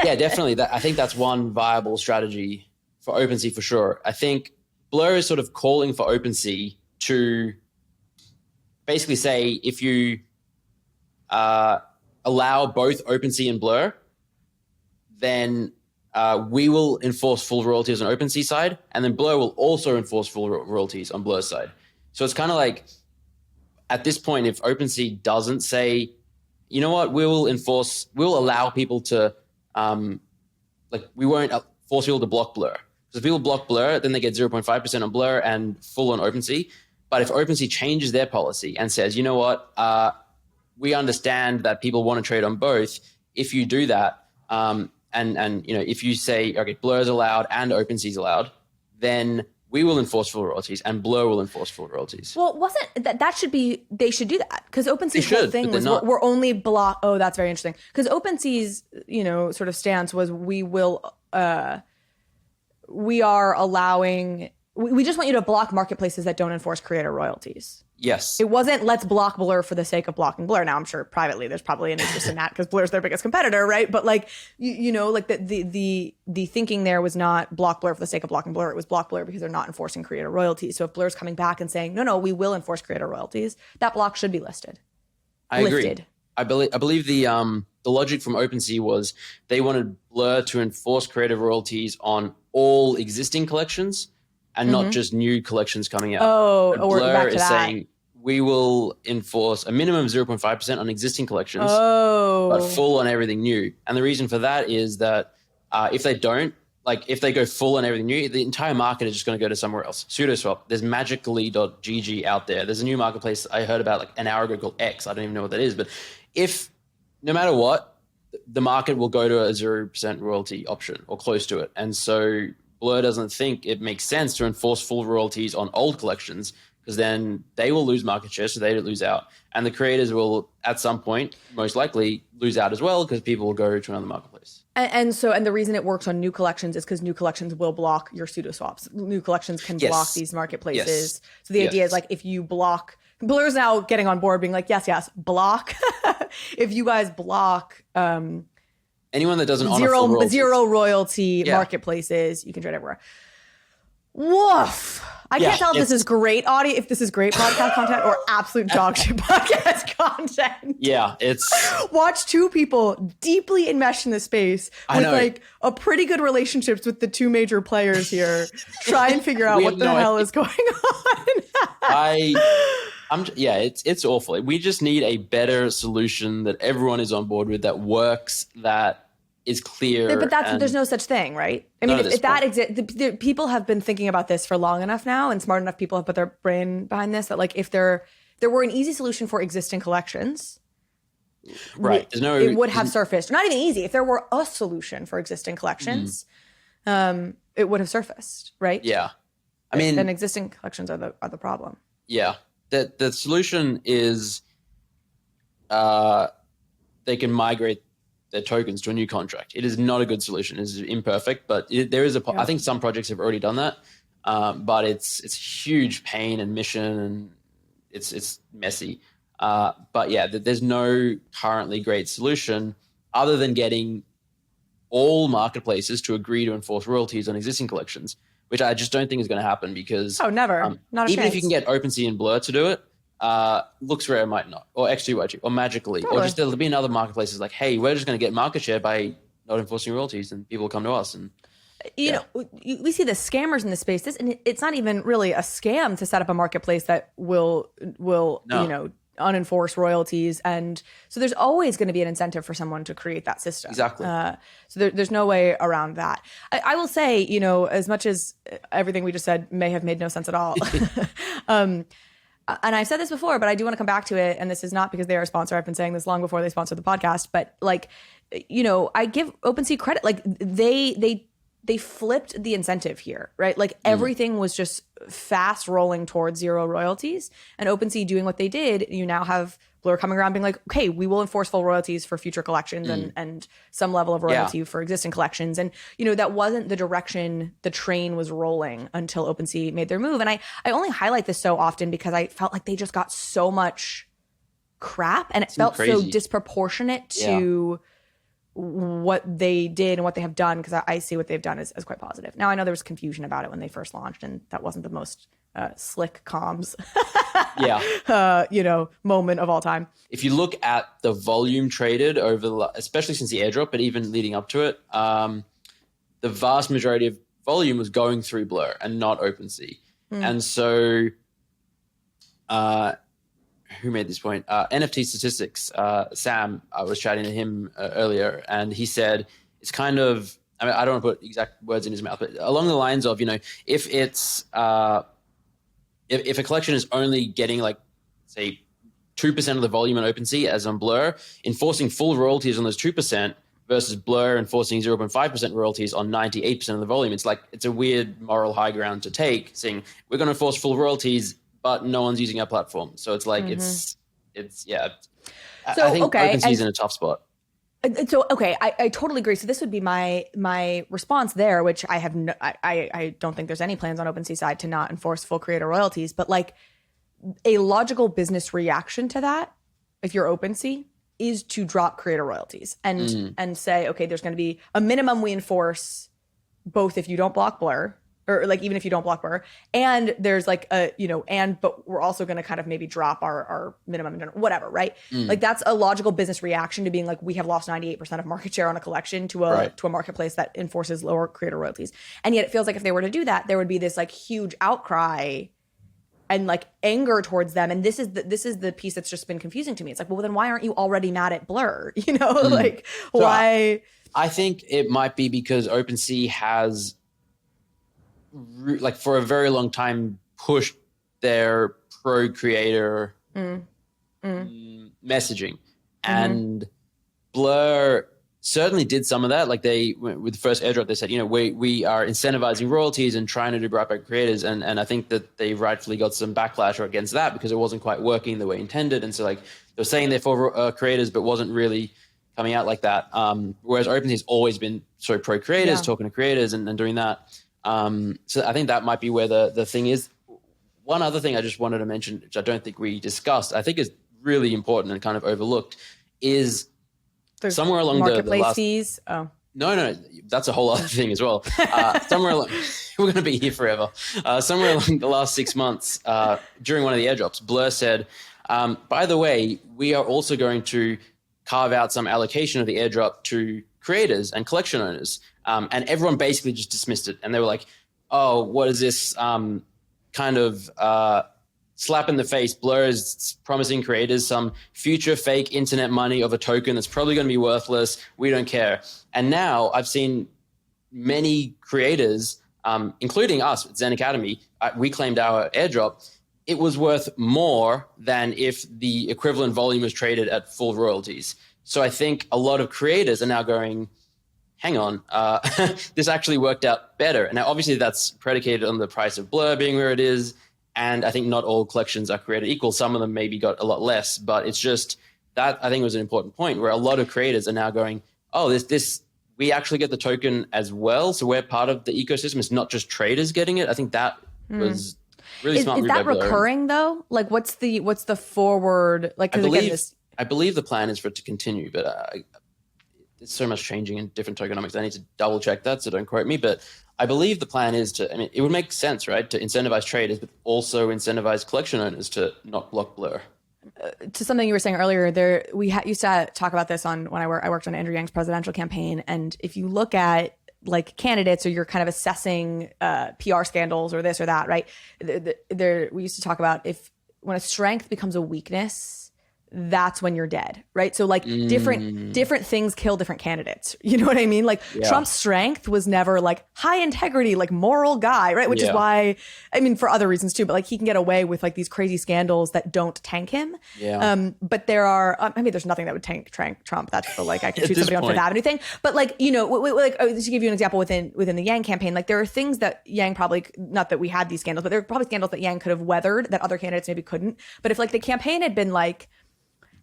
Yeah, definitely. I think that's one viable strategy for OpenSea for sure. I think Blur is sort of calling for OpenSea to basically say, if you allow both OpenSea and Blur, then we will enforce full royalties on OpenSea side, and then Blur will also enforce full royalties on Blur's side. So it's kind of like at this point, if OpenSea doesn't say, you know what, we'll allow people to, we won't force people to block Blur. So if people block Blur, then they get 0.5% on Blur and full on OpenSea. But if OpenSea changes their policy and says, you know what, we understand that people want to trade on both. If you do that, and if you say, okay, Blur is allowed and OpenSea is allowed, then we will enforce full royalties and Blur will enforce full royalties. Well, they should do that, because OpenSea's whole thing was we're only block. Oh, that's very interesting. Because OpenSea's, sort of stance was we are allowing, we just want you to block marketplaces that don't enforce creator royalties. Yes. It wasn't let's block Blur for the sake of blocking Blur. Now, I'm sure privately there's probably an interest in that because Blur's their biggest competitor, right? But the thinking there was not block Blur for the sake of blocking Blur. It was block Blur because they're not enforcing creator royalties. So if Blur's coming back and saying, no, we will enforce creator royalties, that block should be listed. I agree. I believe the logic from OpenSea was they wanted Blur to enforce creator royalties on all existing collections and not just new collections coming out. We're back to is that. saying we will enforce a minimum of 0.5% on existing collections, but full on everything new. And the reason for that is that if they don't, if they go full on everything new, the entire market is just going to go to somewhere else. SudoSwap, there's magically.gg out there. There's a new marketplace I heard about an hour ago called X. I don't even know what that is. But if no matter what, the market will go to a 0% royalty option or close to it. And so Blur doesn't think it makes sense to enforce full royalties on old collections, because then they will lose market share, so they lose out. And the creators will, at some point, most likely lose out as well, because people will go to another marketplace. And the reason it works on new collections is because new collections will block your pseudo swaps. New collections can block these marketplaces. Yes. So the idea is if you block, Blur's now getting on board being yes, block. If you guys block anyone that doesn't zero royalty marketplaces, you can trade everywhere. Woof. I can't tell if this is great audio, if this is great podcast content or absolute dog shit podcast content. Yeah, it's... Watch two people deeply enmeshed in the space with a pretty good relationships with the two major players here. Try and figure out what the hell is going on. It's awful. We just need a better solution that everyone is on board with, that works, that is clear. But there's no such thing, right? I mean, if that exists, people have been thinking about this for long enough now, and smart enough people have put their brain behind this, that if there were an easy solution for existing collections, right? It would have surfaced. Not even easy. If there were a solution for existing collections, it would have surfaced, right? Yeah, I mean, then existing collections are the problem. Yeah, the solution is they can migrate their tokens to a new contract. It is not a good solution. It is imperfect, but there is I think some projects have already done that, but it's a huge pain and mission, and it's messy. But yeah, there's no currently great solution other than getting all marketplaces to agree to enforce royalties on existing collections, which I just don't think is going to happen, because never, not a even chance. If you can get OpenSea and Blur to do it, looks rare might not, or X2Y2, or magically, or just there'll be another marketplaces hey, we're just going to get market share by not enforcing royalties, and people will come to us. And you know, we see the scammers in the space. It's not even really a scam to set up a marketplace that will unenforce royalties, and so there's always going to be an incentive for someone to create that system. Exactly. So there's no way around that. I will say, as much as everything we just said may have made no sense at all. And I've said this before, but I do want to come back to it. And this is not because they are a sponsor. I've been saying this long before they sponsored the podcast. But I give OpenSea credit. They flipped the incentive here, right? Everything was just fast rolling towards zero royalties, and OpenSea doing what they did. You now have Blur coming around being okay, we will enforce full royalties for future collections and some level of royalty for existing collections. And, that wasn't the direction the train was rolling until OpenSea made their move. And I only highlight this so often because I felt like they just got so much crap, and it felt so disproportionate to what they did and what they have done, because I see what they've done as quite positive. Now, I know there was confusion about it when they first launched, and that wasn't the most slick comms moment of all time. If you look at the volume traded over especially since the airdrop, but even leading up to it, the vast majority of volume was going through Blur and not OpenSea. And so who made this point? NFT statistics. Sam, I was chatting to him earlier, and he said it's kind of. I mean, I don't want to put exact words in his mouth, but along the lines of, if it's if a collection is only getting like, say, 2% of the volume on OpenSea as on Blur, enforcing full royalties on those 2% versus Blur enforcing 0.5% royalties on 98% of the volume. It's a weird moral high ground to take, saying we're going to enforce full royalties, but no one's using our platform. So it's like, it's yeah. So, I think okay, OpenSea's in a tough spot. So, okay, I totally agree. So this would be my response there, which I have I don't think there's any plans on OpenSea side to not enforce full creator royalties, but like a logical business reaction to that, if you're OpenSea, is to drop creator royalties and say, okay, there's going to be a minimum we enforce both if you don't block Blur, or like even if you don't block Blur, and there's like a, but we're also going to kind of maybe drop our minimum in general, whatever, right? Like that's a logical business reaction to being like, we have lost 98% of market share on a collection to a marketplace that enforces lower creator royalties. And yet it feels like if they were to do that, there would be this like huge outcry and like anger towards them. And this is the piece that's just been confusing to me. It's like, well, then why aren't you already mad at Blur? Like so why? I think it might be because OpenSea has like for a very long time pushed their pro creator messaging, and Blur certainly did some of that. Like they, with the first airdrop, they said, we are incentivizing royalties and trying to do right by creators. And I think that they rightfully got some backlash against that because it wasn't quite working the way intended. And so like they were saying they're for creators, but wasn't really coming out like that. Whereas OpenSea's always been so pro creators, talking to creators and doing that. So I think that might be where the thing is. One other thing I just wanted to mention, which I don't think we discussed, I think is really important and kind of overlooked, is there's somewhere along marketplace the last fees. Oh, no, that's a whole other thing as well. Somewhere along, we're going to be here forever. Somewhere along the last 6 months, during one of the airdrops, Blur said, by the way, we are also going to carve out some allocation of the airdrop to creators and collection owners. And everyone basically just dismissed it. And they were like, oh, what is this kind of slap in the face? Blur is promising creators some future fake internet money of a token that's probably going to be worthless. We don't care. And now I've seen many creators, including us at Zen Academy, we claimed our airdrop. It was worth more than if the equivalent volume was traded at full royalties. So I think a lot of creators are now going, hang on, this actually worked out better. And now obviously that's predicated on the price of Blur being where it is. And I think not all collections are created equal. Some of them maybe got a lot less, but it's just that I think was an important point where a lot of creators are now going, oh, this we actually get the token as well. So we're part of the ecosystem. It's not just traders getting it. I think that was really smart. Is that recurring though? Like what's the forward, like, I believe the plan is for it to continue, but there's so much changing in different tokenomics. I need to double check that, so don't quote me. But I believe the plan is it would make sense, right, to incentivize traders, but also incentivize collection owners to not block Blur. To something you were saying earlier, we used to talk about this when I worked on Andrew Yang's presidential campaign. And if you look at like candidates, or you're kind of assessing PR scandals or this or that, right? We used to talk about when a strength becomes a weakness, that's when you're dead, right? So like different things kill different candidates. You know what I mean? Like Trump's strength was never like high integrity, like moral guy, right? Which is why, I mean, for other reasons too, but like he can get away with like these crazy scandals that don't tank him. But there are, there's nothing that would tank Trump. That's the, like, I could shoot somebody on Fifth Avenue anything. But like, like to give you an example within the Yang campaign, like there are things that Yang probably, not that we had these scandals, but there are probably scandals that Yang could have weathered that other candidates maybe couldn't. But if like the campaign had been like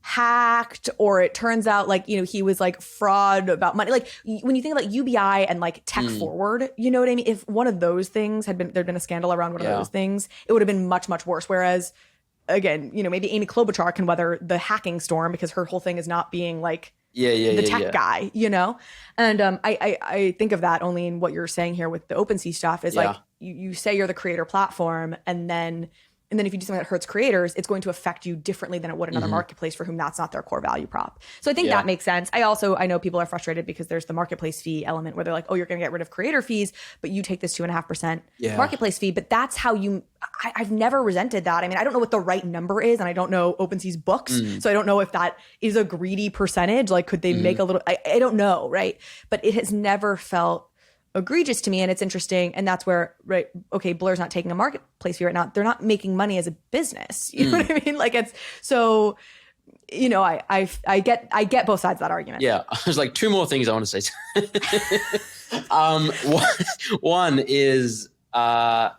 hacked, or it turns out like, he was like fraud about money. Like when you think about UBI and like tech forward, you know what I mean? If one of those things there'd been a scandal around one of those things, it would have been much, much worse. Whereas again, maybe Amy Klobuchar can weather the hacking storm because her whole thing is not being like the tech guy, And I think of that only in what you're saying here with the OpenSea stuff is like, you say you're the creator platform, and then And then if you do something that hurts creators, it's going to affect you differently than it would another marketplace for whom that's not their core value prop. So I think that makes sense. I know people are frustrated because there's the marketplace fee element where they're like, oh, you're going to get rid of creator fees, but you take this 2.5% marketplace fee. But that's how I've never resented that. I mean, I don't know what the right number is, and I don't know OpenSea's books. So I don't know if that is a greedy percentage. Like, could they make a little, I don't know, right? But it has never felt egregious to me, and it's interesting, and that's where, right, okay, Blur's not taking a marketplace fee right now. They're not making money as a business. You know what I mean? Like, it's so, you know, I get both sides of that argument. Yeah, there's like two more things I want to say. One is, so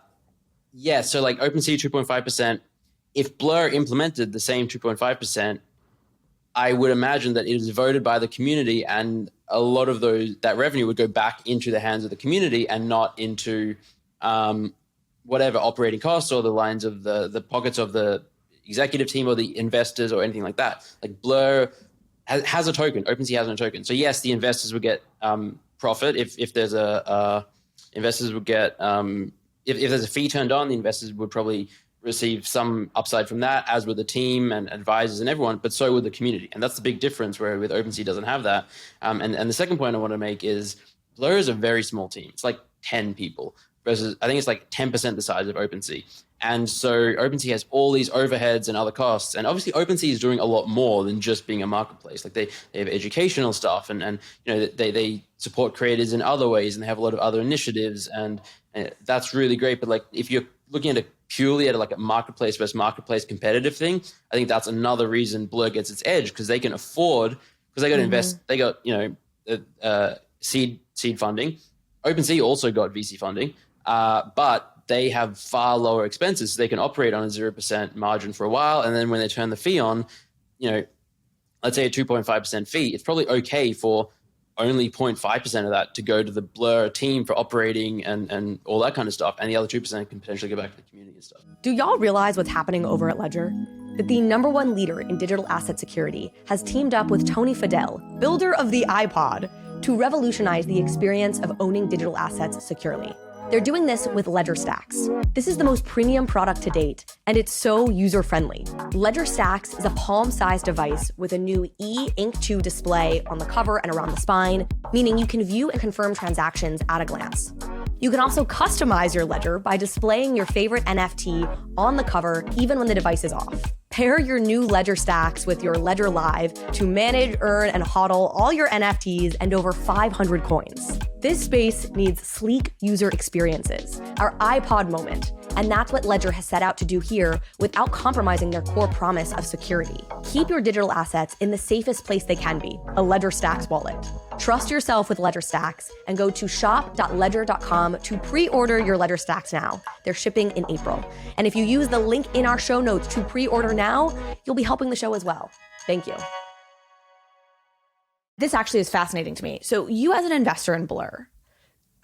like OpenSea 2.5%. If Blur implemented the same 2.5%, I would imagine that it is voted by the community, and a lot of that revenue would go back into the hands of the community and not into whatever operating costs or the lines of the pockets of the executive team or the investors or anything like that. Like Blur has a token. OpenSea has no token. So yes, the investors would get profit if there's investors would get if there's a fee turned on, the investors would probably receive some upside from that, as would the team and advisors and everyone, but so would the community. And that's the big difference, where with OpenSea doesn't have that. And the second point I want to make is Blur is a very small team. It's like 10 people versus I think it's like 10% the size of OpenSea. And so OpenSea has all these overheads and other costs. And obviously OpenSea is doing a lot more than just being a marketplace. Like they have educational stuff and you know, they support creators in other ways, and they have a lot of other initiatives, and that's really great. But like if you're looking at purely at like a marketplace versus marketplace competitive thing, I think that's another reason Blur gets its edge, because they can afford, because they got to invest, they got, you know, seed funding. OpenSea also got VC funding, but they have far lower expenses, so they can operate on a 0% margin for a while. And then when they turn the fee on, you know, let's say a 2.5% fee, it's probably okay for only 0.5% of that to go to the Blur team for operating and all that kind of stuff. And the other 2% can potentially go back to the community and stuff. Do y'all realize what's happening over at Ledger? That the #1 leader in digital asset security has teamed up with Tony Fadell, builder of the iPod, to revolutionize the experience of owning digital assets securely. They're doing this with Ledger STAX. This is the most premium product to date, and it's so user-friendly. Ledger STAX is a palm-sized device with a new e-Ink 2 display on the cover and around the spine, meaning you can view and confirm transactions at a glance. You can also customize your ledger by displaying your favorite NFT on the cover, even when the device is off. Pair your new Ledger STAX with your Ledger Live to manage, earn, and hodl all your NFTs and over 500 coins. This space needs sleek user experiences, our iPod moment, and that's what Ledger has set out to do here without compromising their core promise of security. Keep your digital assets in the safest place they can be, a Ledger STAX wallet. Trust yourself with Ledger STAX and go to shop.ledger.com to pre-order your Ledger STAX now. They're shipping in April. And if you use the link in our show notes to pre-order now, you'll be helping the show as well. Thank you. This actually is fascinating to me. So you as an investor in Blur,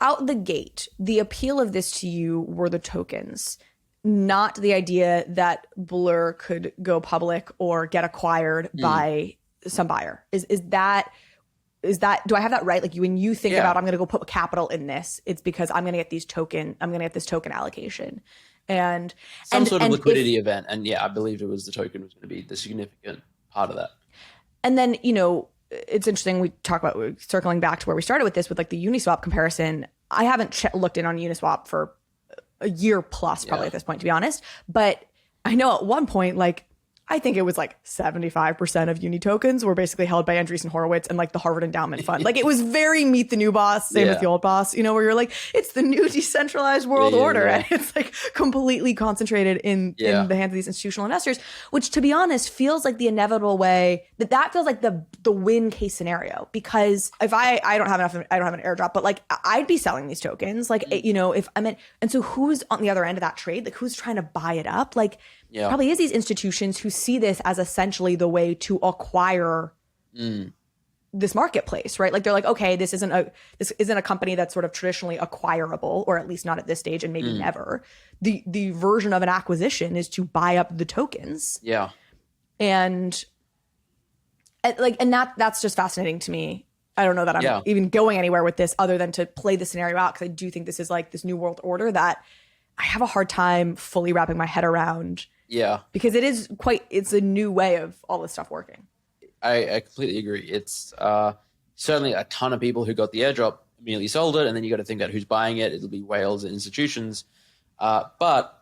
out the gate, the appeal of this to you were the tokens, not the idea that Blur could go public or get acquired by some buyer. Is that, do I have that right? Like when you think about, I'm going to go put capital in this, it's because I'm going to get this token allocation. And some sort of liquidity event. And yeah, I believed it was the token was going to be the significant part of that. And then, you know, it's interesting. We talk about circling back to where we started with this with like the Uniswap comparison. I haven't looked in on Uniswap for a year plus probably at this point, to be honest. But I know at one point, like, I think it was like 75% of Uni tokens were basically held by Andreessen Horowitz and like the Harvard Endowment Fund. Like it was very meet the new boss, same with the old boss, you know, where you're like, it's the new decentralized world order. And it's like completely concentrated in the hands of these institutional investors, which to be honest feels like the inevitable way that feels like the win case scenario. Because if I don't have enough, I don't have an airdrop, but like I'd be selling these tokens. Like, you know, if I'm in, and so who's on the other end of that trade? Like who's trying to buy it up? Like, probably is these institutions who see this as essentially the way to acquire this marketplace, right? Like they're like, okay, this isn't a company that's sort of traditionally acquirable, or at least not at this stage and maybe never. The version of an acquisition is to buy up the tokens. Yeah. And that's just fascinating to me. I don't know that I'm even going anywhere with this other than to play the scenario out, because I do think this is like this new world order that I have a hard time fully wrapping my head around. Yeah. Because it's a new way of all this stuff working. I completely agree. It's certainly a ton of people who got the airdrop immediately sold it, and then you got to think about who's buying it. It'll be whales and institutions. But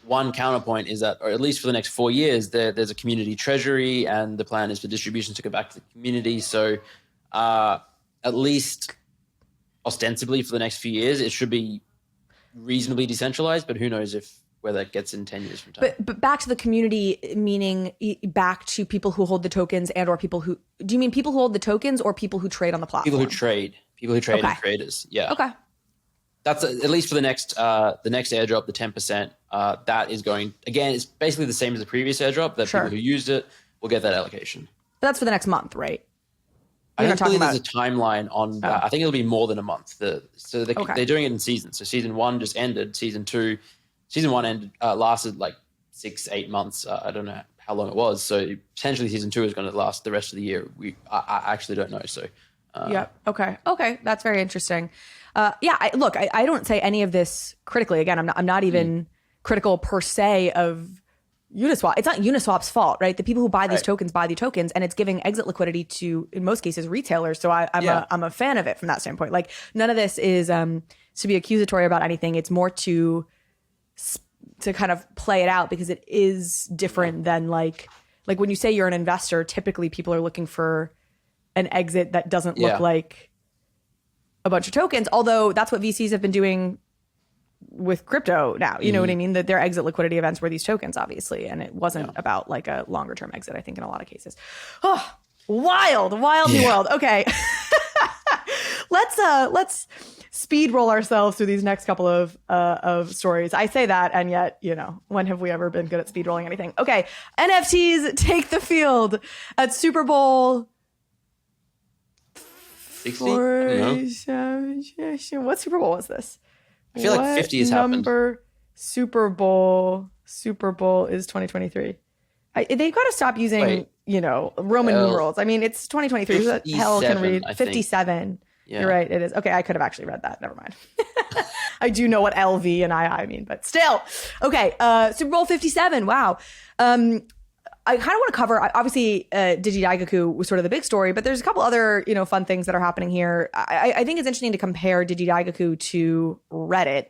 one counterpoint is that, or at least for the next 4 years, there's a community treasury, and the plan is for distributions to go back to the community. So at least ostensibly for the next few years, it should be reasonably decentralized, but who knows where that gets in 10 years from time. But back to the community, meaning back to people who hold the tokens and or people who, do you mean people who hold the tokens or people who trade on the platform? People who trade and creators. Yeah. Okay. That's at least for the next airdrop, the 10%, that is going, again, it's basically the same as the previous airdrop, that people who used it will get that allocation. But that's for the next month, right? I don't believe there's a timeline on that. I think it'll be more than a month. They're doing it in seasons. So season 1 just ended. Season 1 ended, lasted like 6-8 months. I don't know how long it was. So potentially season 2 is going to last the rest of the year. I actually don't know. So yeah. Okay. That's very interesting. I don't say any of this critically. Again, I'm not even critical per se of Uniswap. It's not Uniswap's fault, right? The people who buy these tokens buy the tokens, and it's giving exit liquidity to, in most cases, retailers. So I'm a fan of it from that standpoint. Like, none of this is to be accusatory about anything. It's more to kind of play it out, because it is different than like when you say you're an investor, typically people are looking for an exit that doesn't look like a bunch of tokens. Although that's what VCs have been doing with crypto now, you know what I mean? That their exit liquidity events were these tokens, obviously, and it wasn't about like a longer term exit, I think, in a lot of cases. Oh, wild new world. Okay. Let's speed roll ourselves through these next couple of stories. I say that, and yet, when have we ever been good at speed rolling anything? Okay. NFTs take the field at Super Bowl 60? What Super Bowl was this? I feel like 50 has happened. Super Bowl is 2023. They've got to stop using, Roman numerals. I mean, it's 2023. Who the hell can read 57? Yeah. You're right. It is. Okay, I could have actually read that. Never mind. I do know what LV and II mean, but still. Okay, Super Bowl 57. Wow. I kind of want to cover, obviously, Digidaigaku was sort of the big story, but there's a couple other, fun things that are happening here. I think it's interesting to compare Digidaigaku to Reddit.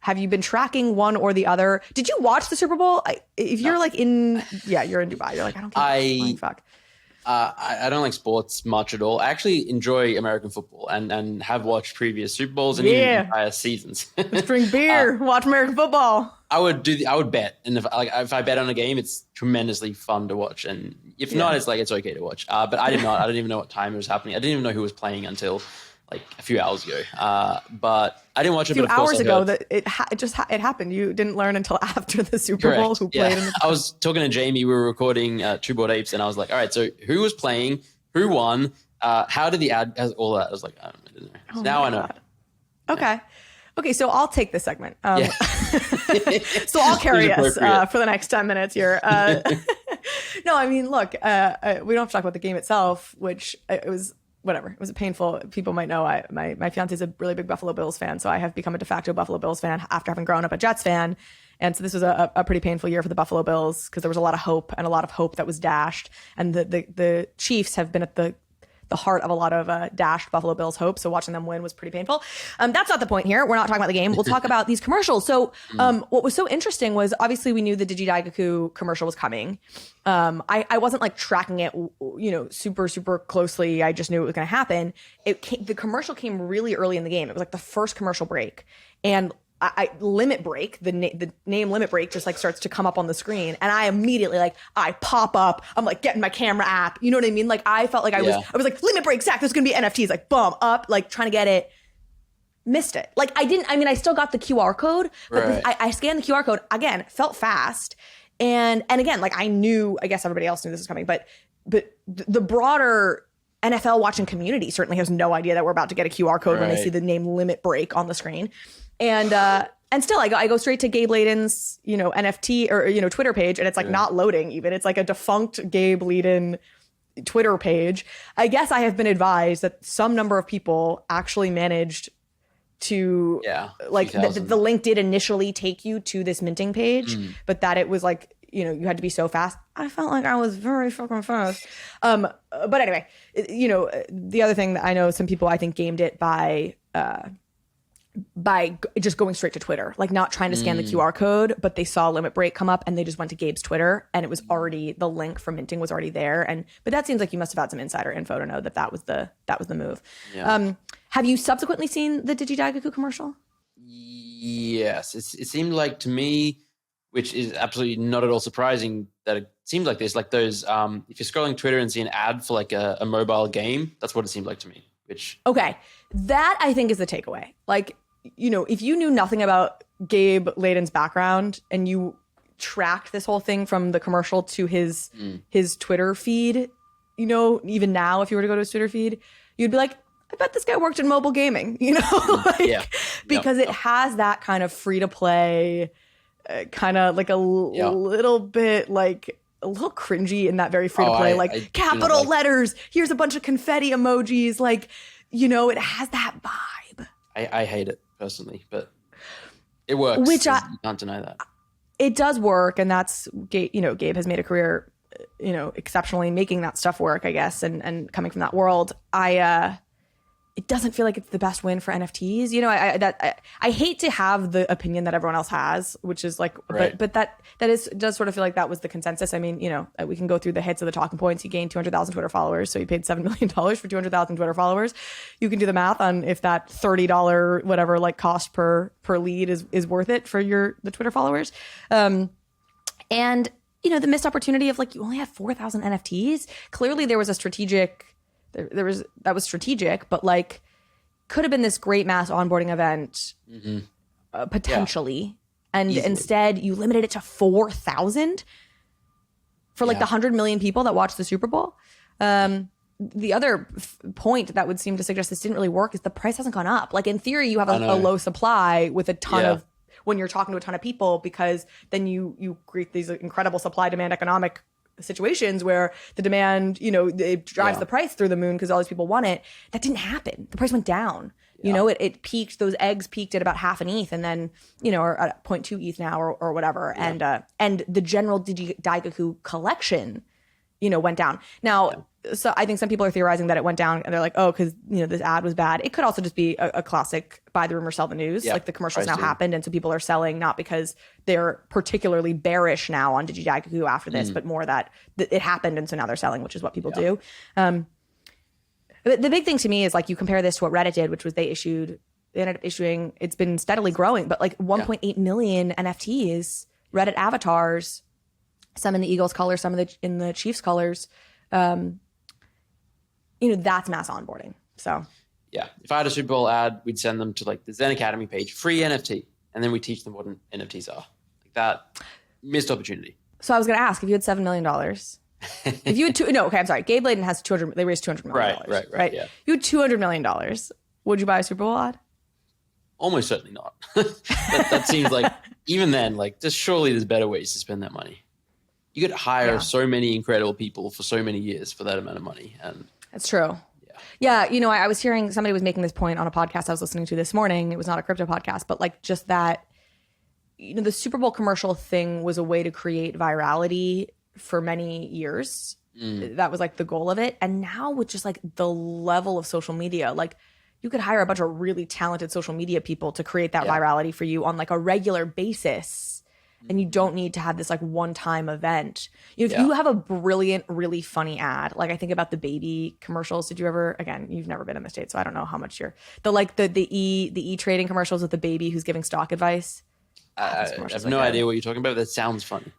Have you been tracking one or the other? Did you watch the Super Bowl? If you're you're in Dubai. You're like, I don't care. Fuck. I don't like sports much at all. I actually enjoy American football and have watched previous Super Bowls and even entire seasons. Let's drink beer, watch American football. I would bet, and if I bet on a game, it's tremendously fun to watch. And if not, it's okay to watch. But I did not. I didn't even know what time it was happening. I didn't even know who was playing until like a few hours ago. But I didn't watch it. A few hours ago that it happened. You didn't learn until after the Super Bowl who played. In the I was talking to Jamie. We were recording Two Bored Apes, and I was like, all right, so who was playing? Who won? How did the ad? All that. I was like, I don't know. So now I know. Okay. Okay, so I'll take this segment. So I'll carry us for the next 10 minutes here. No, I mean, look, we don't have to talk about the game itself, which it was whatever. It was painful. People might know my fiance is a really big Buffalo Bills fan, so I have become a de facto Buffalo Bills fan after having grown up a Jets fan. And so this was a pretty painful year for the Buffalo Bills, because there was a lot of hope that was dashed. And the Chiefs have been at the heart of a lot of dashed Buffalo Bills hope. So watching them win was pretty painful. That's not the point here. We're not talking about the game. We'll talk about these commercials. So what was so interesting was, obviously we knew the Digidaigaku commercial was coming. I wasn't like tracking it, super, super closely. I just knew it was going to happen. The commercial came really early in the game. It was like the first commercial break. And Limit Break, the name Limit Break just like starts to come up on the screen, and I immediately I pop up. I'm like getting my camera app. You know what I mean? Like I felt like I was like, Limit Break, Zach, there's gonna be NFTs. Like boom, up, like trying to get it. Missed it. Like I still got the QR code, but I scanned the QR code again. Felt fast, and again, like I knew. I guess everybody else knew this was coming, but the broader NFL watching community certainly has no idea that we're about to get a QR code when they see the name Limit Break on the screen. And still I go straight to Gabe Layden's, NFT or, Twitter page, and it's like not loading even. It's like a defunct Gabe Layden Twitter page. I guess I have been advised that some number of people actually managed to like the link did initially take you to this minting page, but that it was like, you know, you had to be so fast. I felt like I was very fucking fast. But anyway, you know, the other thing that I know some people I think gamed it by just going straight to Twitter, like not trying to scan the QR code, but they saw limit break come up and they just went to Gabe's Twitter and it was already, the link for minting was already there. But that seems like you must have had some insider info to know that was the move. Yeah. Have you subsequently seen the Digidaigaku commercial? Yes. It seemed like to me, which is absolutely not at all surprising, that it seemed like this, like those, if you're scrolling Twitter and see an ad for like a mobile game, that's what it seemed like to me. Okay. That I think is the takeaway. Like, you know, if you knew nothing about Gabe Layden's background and you tracked this whole thing from the commercial to his Twitter feed, you know, even now, if you were to go to his Twitter feed, you'd be like, I bet this guy worked in mobile gaming, you know, because it has that kind of free to play, kind of like a little bit like a little cringy in that very free to play, like capital letters. Here's a bunch of confetti emojis. Like, you know, it has that vibe. I hate it personally, but it works. Which you can't deny that. It does work. And that's, you know, Gabe has made a career, you know, exceptionally making that stuff work, I guess. And coming from that world, it doesn't feel like it's the best win for NFTs. You know, I hate to have the opinion that everyone else has, which is like, but that does sort of feel like that was the consensus. I mean, you know, we can go through the hits of the talking points. He gained 200,000 Twitter followers, so he paid $7 million for 200,000 Twitter followers. You can do the math on if that $30 whatever like cost per lead is worth it for the Twitter followers. And you know, the missed opportunity of like you only have 4,000 NFTs. Clearly, there was a strategic. That was strategic, but like could have been this great mass onboarding event potentially. And easily. Instead you limited it to 4,000 for like the 100 million people that watched the Super Bowl. The other point that would seem to suggest this didn't really work is the price hasn't gone up. Like in theory, you have a low supply with a ton of, when you're talking to a ton of people, because then you create these incredible supply demand economic situations where the demand, you know, it drives the price through the moon because all these people want it. That didn't happen. The price went down. You know, it peaked, those eggs peaked at about half an ETH and then, you know, or at 0.2 ETH now or whatever. Yeah. And the general Digidaigaku collection, you know, went down. Now, so I think some people are theorizing that it went down and they're like, oh, because, you know, this ad was bad. It could also just be a classic buy the rumor, sell the news. Like the commercials now happened. And so people are selling not because they're particularly bearish now on Digidaigaku after this, but more that it happened. And so now they're selling, which is what people do. The big thing to me is like you compare this to what Reddit did, which was they ended up issuing, it's been steadily growing, but like 1.8 million NFTs, Reddit avatars, some in the Eagles colors, some in the Chiefs colors. You know, that's mass onboarding. So yeah, if I had a Super Bowl ad, we'd send them to like the Zen Academy page, free NFT, and then we teach them what NFTs are. Like that missed opportunity. So I was going to ask if you had $7 million. If you had I'm sorry. Gabe Layden has they raised $200 million. Right. Yeah. You had $200 million. Would you buy a Super Bowl ad? Almost certainly not. that seems like, even then, like surely there's better ways to spend that money. You could hire so many incredible people for so many years for that amount of money. And that's true. Yeah. You know, I was hearing somebody was making this point on a podcast I was listening to this morning. It was not a crypto podcast, but like just that, you know, the Super Bowl commercial thing was a way to create virality for many years. That was like the goal of it. And now with just like the level of social media, like you could hire a bunch of really talented social media people to create that virality for you on like a regular basis. And you don't need to have this like one-time event. If you have a brilliant, really funny ad, like I think about the baby commercials. Did you ever? Again, you've never been in the States, so I don't know how much you're. The e-trading commercials with the baby who's giving stock advice. I have no idea what you're talking about. That sounds funny.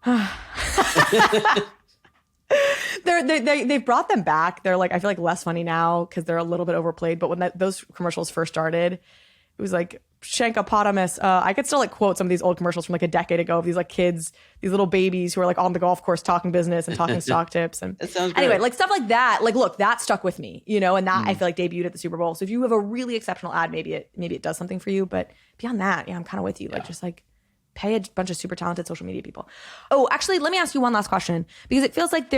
They've brought them back. They're like, I feel like less funny now because they're a little bit overplayed. But when those commercials first started, it was like Shankopotamus. I could still like quote some of these old commercials from like a decade ago of these like kids, these little babies who are like on the golf course talking business and talking stock tips. And that sounds anyway, great. like stuff like that. Like, look, that stuck with me, you know, and that I feel like debuted at the Super Bowl. So if you have a really exceptional ad, maybe it does something for you. But beyond that, I'm kind of with you. Like just like pay a bunch of super talented social media people. Oh, actually, let me ask you one last question because it feels like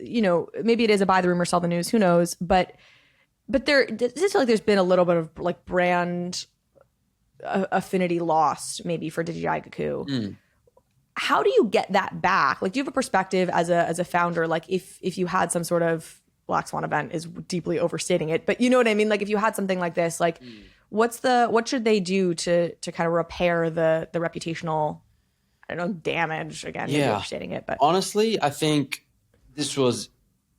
you know, maybe it is a buy the rumor, sell the news. Who knows? But does it feel like there's been a little bit of like brand affinity lost maybe for Digidaigaku. How do you get that back? Like, do you have a perspective as a founder? Like, if you had some sort of black swan event is deeply overstating it, but you know what I mean? Like, if you had something like this, like, what should they do to kind of repair the reputational, I don't know, damage? Again, maybe overstating it, but honestly, I think this was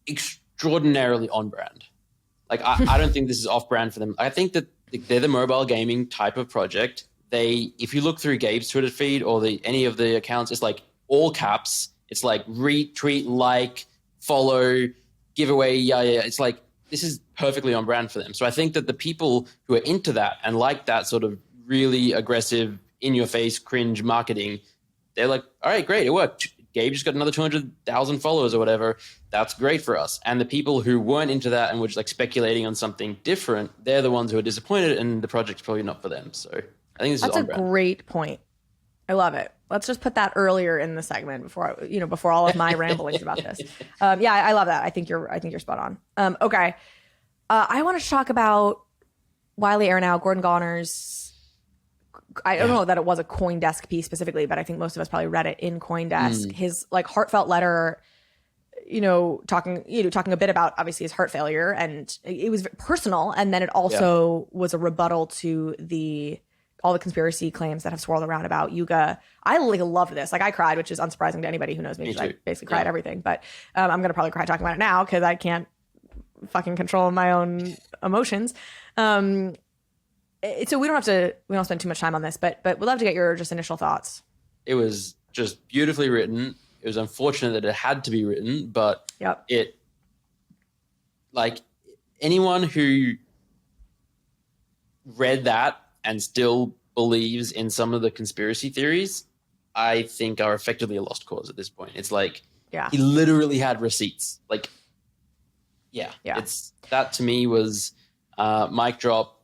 extraordinarily on brand. Like, I don't think this is off brand for them. I think that they're the mobile gaming type of project. If you look through Gabe's Twitter feed or any of the accounts, it's like all caps. It's like retweet, like, follow, giveaway, yeah. It's like, this is perfectly on brand for them. So I think that the people who are into that and like that sort of really aggressive, in your face, cringe marketing, they're like, all right, great, it worked. Gabe just got another 200,000 followers or whatever. That's great for us. And the people who weren't into that and were just like speculating on something different, they're the ones who are disappointed, and the project's probably not for them. So I think this that's is a great point. I love it. Let's just put that earlier in the segment before all of my ramblings about this. I love that. I think you're spot on. Okay. I want to talk about Wylie, Aranow, Gordon Goner's. I don't know that it was a CoinDesk piece specifically, but I think most of us probably read it in CoinDesk. His like heartfelt letter, talking a bit about obviously his heart failure, and it was personal. And then it also was a rebuttal to all the conspiracy claims that have swirled around about Yuga. I loved this. Like, I cried, which is unsurprising to anybody who knows me. I basically cried everything, but I'm going to probably cry talking about it now because I can't fucking control my own emotions. So we don't spend too much time on this, but we'd love to get your just initial thoughts. It was just beautifully written. It was unfortunate that it had to be written, but it, like, anyone who read that and still believes in some of the conspiracy theories, I think are effectively a lost cause at this point. It's like, he literally had receipts. Like, it's that to me was mic drop.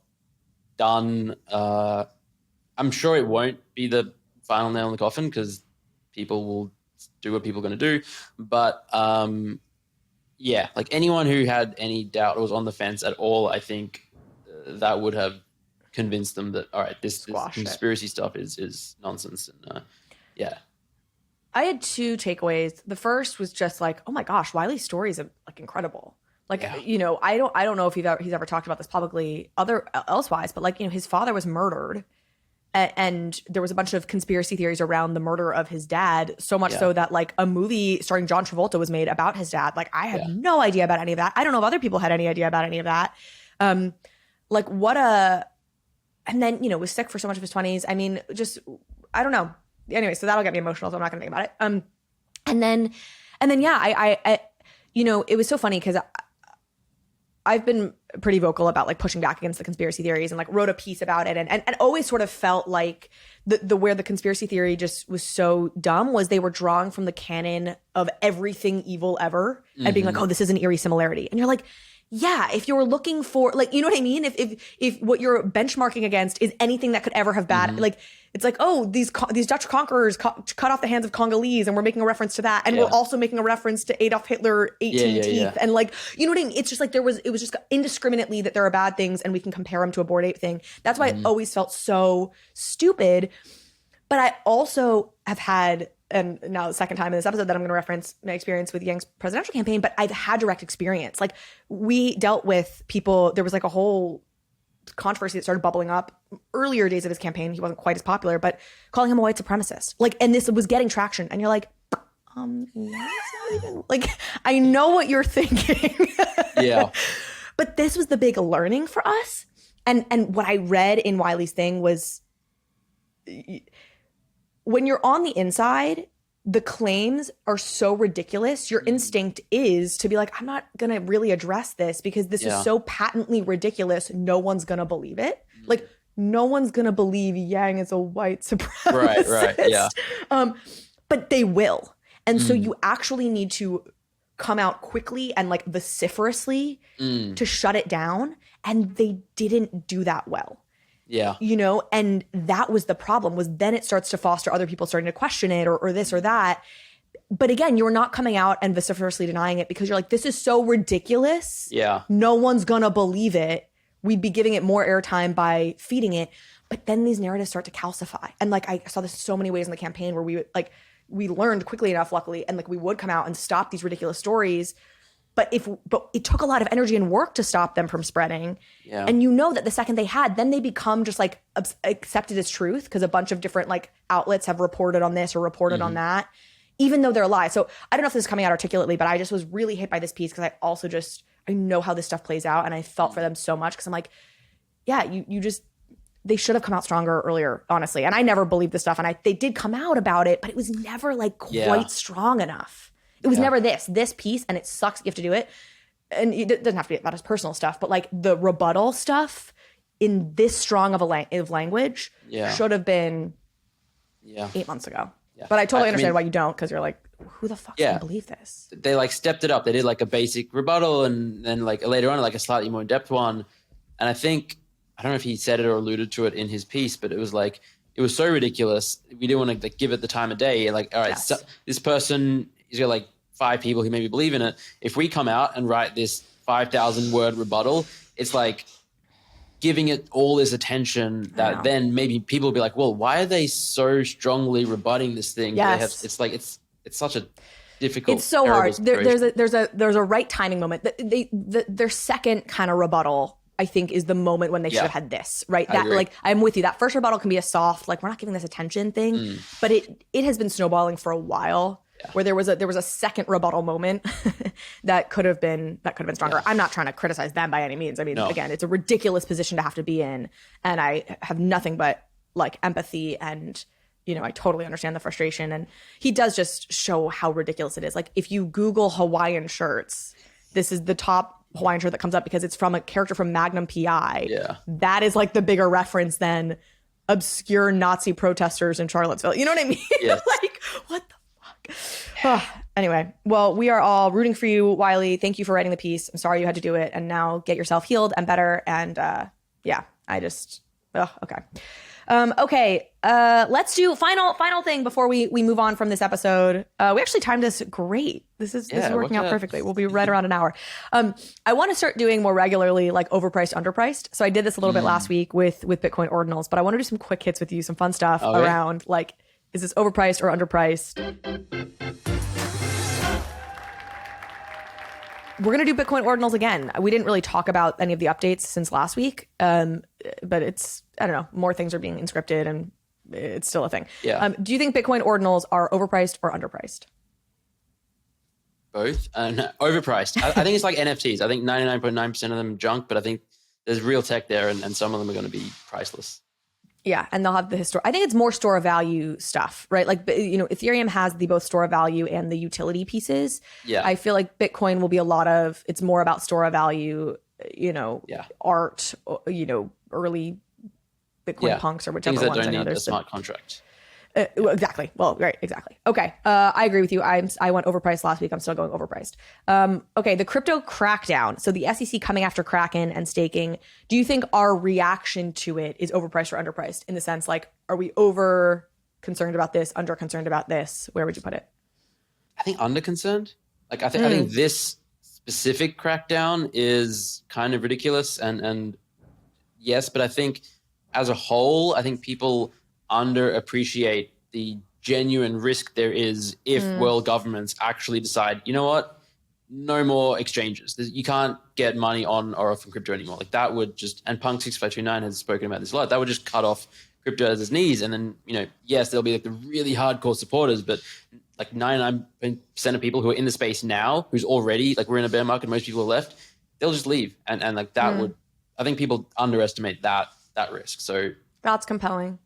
Done. I'm sure it won't be the final nail in the coffin because people will do what people are going to do. But like, anyone who had any doubt or was on the fence at all, I think that would have convinced them that, all right, this conspiracy stuff is nonsense. And I had two takeaways. The first was just like, oh my gosh, Wylie's stories are like incredible. Like, I don't know if he's ever talked about this publicly elsewise, but like, his father was murdered and there was a bunch of conspiracy theories around the murder of his dad, so much so that like a movie starring John Travolta was made about his dad. Like, I had no idea about any of that. I don't know if other people had any idea about any of that. And then, was sick for so much of his 20s. I mean, just, I don't know. Anyway, so that'll get me emotional, so I'm not going to think about it. And then, I it was so funny because I've been pretty vocal about like pushing back against the conspiracy theories and like wrote a piece about it and always sort of felt like the where the conspiracy theory just was so dumb was they were drawing from the canon of everything evil ever and being like, oh, this is an eerie similarity. And you're like, yeah, if you're looking for like, you know what I mean? If what you're benchmarking against is anything that could ever have bad, like, it's like, oh, these Dutch conquerors cut off the hands of Congolese, and we're making a reference to that, and we're also making a reference to Adolf Hitler, 18 teeth, and like, you know what I mean? It's just like it was just indiscriminately that there are bad things, and we can compare them to a Bored Ape thing. That's why it always felt so stupid. But I also have had, and now the second time in this episode that I'm going to reference my experience with Yang's presidential campaign, but I've had direct experience. Like, we dealt with people. There was like a whole controversy that started bubbling up earlier days of his campaign. He wasn't quite as popular, but calling him a white supremacist. Like, and this was getting traction. And you're like, like, I know what you're thinking. Yeah. But this was the big learning for us. And what I read in Wylie's thing was, when you're on the inside, the claims are so ridiculous. Your instinct is to be like, I'm not going to really address this because this is so patently ridiculous. No one's going to believe it. Like, no one's going to believe Yang is a white supremacist. Right. Yeah. But they will. And so you actually need to come out quickly and like vociferously to shut it down. And they didn't do that well. Yeah. And that was the problem, was then it starts to foster other people starting to question it or this or that. But again, you're not coming out and vociferously denying it because you're like, this is so ridiculous. Yeah. No one's going to believe it. we'd be giving it more airtime by feeding it. But then these narratives start to calcify. And like, I saw this so many ways in the campaign where we learned quickly enough, luckily, and like we would come out and stop these ridiculous stories. But it took a lot of energy and work to stop them from spreading. Yeah. And you know that the second they had, then they become just like accepted as truth because a bunch of different like outlets have reported on this or reported on that, even though they're lies. So I don't know if this is coming out articulately, but I just was really hit by this piece because I also I know how this stuff plays out, and I felt for them so much because I'm like, yeah, they should have come out stronger earlier, honestly. And I never believed this stuff, and they did come out about it, but it was never like quite strong enough. It was never this piece, and it sucks that you have to do it. And it doesn't have to be about his personal stuff, but like the rebuttal stuff in this strong of language should have been 8 months ago. Yeah. But I totally understand why you don't, because you're like, who the fuck can believe this? They like stepped it up. They did like a basic rebuttal and then like later on like a slightly more in-depth one. And I don't know if he said it or alluded to it in his piece, but it was like, it was so ridiculous. We didn't want to like give it the time of day. Like, all right, so this person, he's got like 5 people who maybe believe in it. If we come out and write this 5,000 word rebuttal, it's like giving it all this attention that then maybe people will be like, well, why are they so strongly rebutting this thing? Yes. It's like, it's such a difficult. It's so hard. There's a right timing moment. Their second kind of rebuttal, I think, is the moment when they should have had this, right? That like, I'm with you. That first rebuttal can be a soft, like, we're not giving this attention thing, but it has been snowballing for a while. Yeah. Where there was a second rebuttal moment that could have been stronger. Yeah. I'm not trying to criticize them by any means. I mean, again, it's a ridiculous position to have to be in, and I have nothing but like empathy, and I totally understand the frustration. And he does just show how ridiculous it is. Like, if you Google Hawaiian shirts, this is the top Hawaiian shirt that comes up because it's from a character from Magnum PI. Yeah, that is like the bigger reference than obscure Nazi protesters in Charlottesville. You know what I mean? Yes. Like, what the anyway, well, we are all rooting for you, Wylie. Thank you for writing the piece. I'm sorry you had to do it, and now get yourself healed and better. And okay. Let's do final thing before we move on from this episode. We actually timed this great. This is working out perfectly. We'll be right around an hour. I want to start doing more regularly, like overpriced, underpriced. So I did this a little bit last week with Bitcoin Ordinals, but I want to do some quick hits with you, some fun stuff around like, is this overpriced or underpriced? We're going to do Bitcoin Ordinals again. We didn't really talk about any of the updates since last week, but it's, I don't know, more things are being inscripted and it's still a thing. Yeah. Do you think Bitcoin Ordinals are overpriced or underpriced? Both. No, overpriced. I think it's like NFTs. I think 99.9% of them junk, but I think there's real tech there, and some of them are going to be priceless. Yeah, and they'll have the I think it's more store of value stuff, right? Like, Ethereum has the both store of value and the utility pieces. Yeah. I feel like Bitcoin will be it's more about store of value, art, early Bitcoin punks or whichever things that ones. don't I know need there's a smart contract. Exactly. Well, right. Exactly. Okay. I agree with you. I went overpriced last week. I'm still going overpriced. Okay. The crypto crackdown. So the SEC coming after Kraken and staking. Do you think our reaction to it is overpriced or underpriced? In the sense, like, are we over concerned about this, under concerned about this? Where would you put it? I think under concerned. Like, I think this specific crackdown is kind of ridiculous, and yes, but I think as a whole, I think people underappreciate the genuine risk there is if world governments actually decide, you know what, no more exchanges. You can't get money on or off from crypto anymore. Like, that would just, and Punk 6529 has spoken about this a lot, that would just cut off crypto at its knees. And then, yes, there'll be like the really hardcore supporters, but like 99% of people who are in the space now, who's already, like, we're in a bear market, most people are left, they'll just leave. And like that would, I think people underestimate that risk. So that's compelling.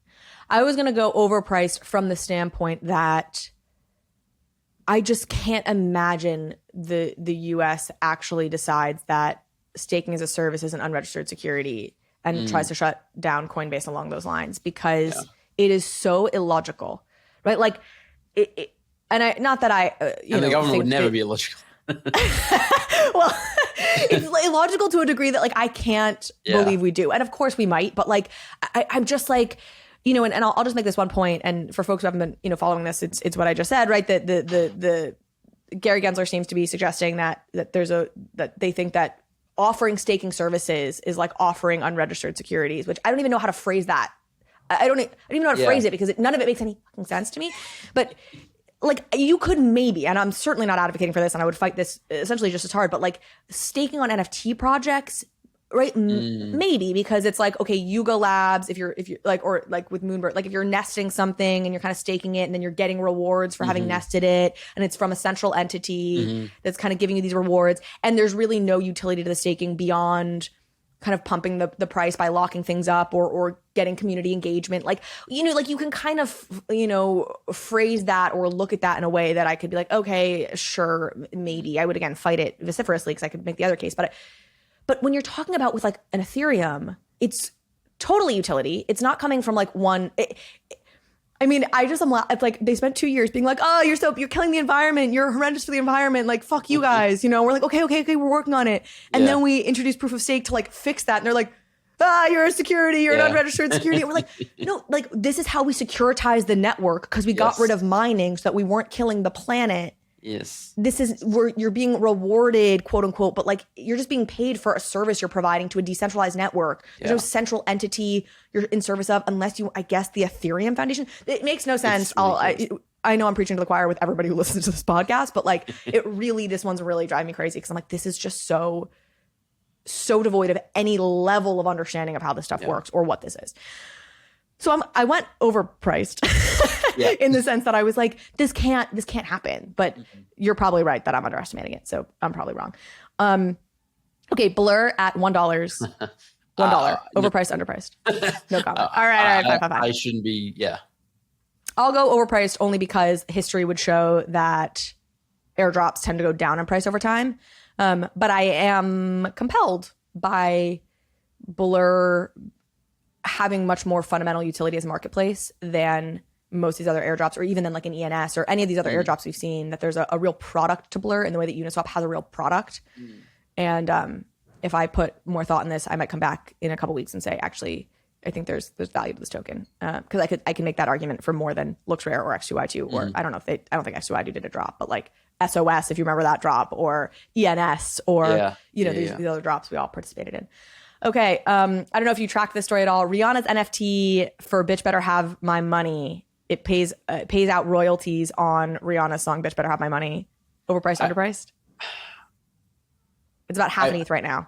I was going to go overpriced from the standpoint that I just can't imagine the US actually decides that staking as a service is an unregistered security and tries to shut down Coinbase along those lines, because it is so illogical, right? Like, not that I, and the government would never be illogical. Well, it's illogical to a degree that, like, I can't believe we do. And of course we might, but like, I'm just like, and I'll just make this one point, and for folks who haven't been, following this, it's what I just said, right? That the Gary Gensler seems to be suggesting that they think that offering staking services is like offering unregistered securities, which I don't even know how to phrase that. I don't even know how to phrase it because none of it makes any fucking sense to me. But like you could maybe, and I'm certainly not advocating for this, and I would fight this essentially just as hard, but like staking on NFT projects, right? Maybe, because it's like, okay, Yuga Labs, if you're like, or like with Moonbird, like if you're nesting something and you're kind of staking it and then you're getting rewards for having nested it, and it's from a central entity that's kind of giving you these rewards, and there's really no utility to the staking beyond kind of pumping the price by locking things up or getting community engagement. Like, you know, like you can kind of, you know, phrase that or look at that in a way that I could be like, okay, sure, maybe. I would, again, fight it vociferously because I could make the other case. But when you're talking about with like an Ethereum, it's totally utility. It's not coming from like one. I mean, it's like they spent 2 years being like, oh, you're killing the environment. You're horrendous for the environment. Like, fuck you guys. You know, we're like, okay, we're working on it. And then we introduce proof of stake to like fix that. And they're like, you're a security. You're an unregistered security. And we're like, no, like this is how we securitize the network because we got rid of mining so that we weren't killing the planet. Yes. This is where you're being rewarded, quote unquote, but like you're just being paid for a service you're providing to a decentralized network. There's no central entity you're in service of unless you, I guess, the Ethereum Foundation. It makes no sense. I know I'm preaching to the choir with everybody who listens to this podcast, but like this one's really driving me crazy because I'm like, this is just so devoid of any level of understanding of how this stuff works or what this is. So I went overpriced in the sense that I was like, this can't happen. But you're probably right that I'm underestimating it. So I'm probably wrong. Okay, Blur at $1. $1. Overpriced, underpriced. No comment. All right, fine. I shouldn't be, I'll go overpriced only because history would show that airdrops tend to go down in price over time. But I am compelled by Blur having much more fundamental utility as a marketplace than most of these other airdrops, or even than like an ENS or any of these other airdrops we've seen, that there's a real product to Blur in the way that Uniswap has a real product. And if I put more thought in this, I might come back in a couple weeks and say, actually, I think there's value to this token. Because I can make that argument for more than Looks Rare or X2Y2, or I don't think X2Y2 did a drop, but like SOS, if you remember that drop, or ENS, or these other drops we all participated in. Okay, I don't know if you tracked this story at all. Rihanna's NFT for Bitch Better Have My Money, it pays out royalties on Rihanna's song Bitch Better Have My Money. Overpriced, underpriced? It's about half an ETH right now.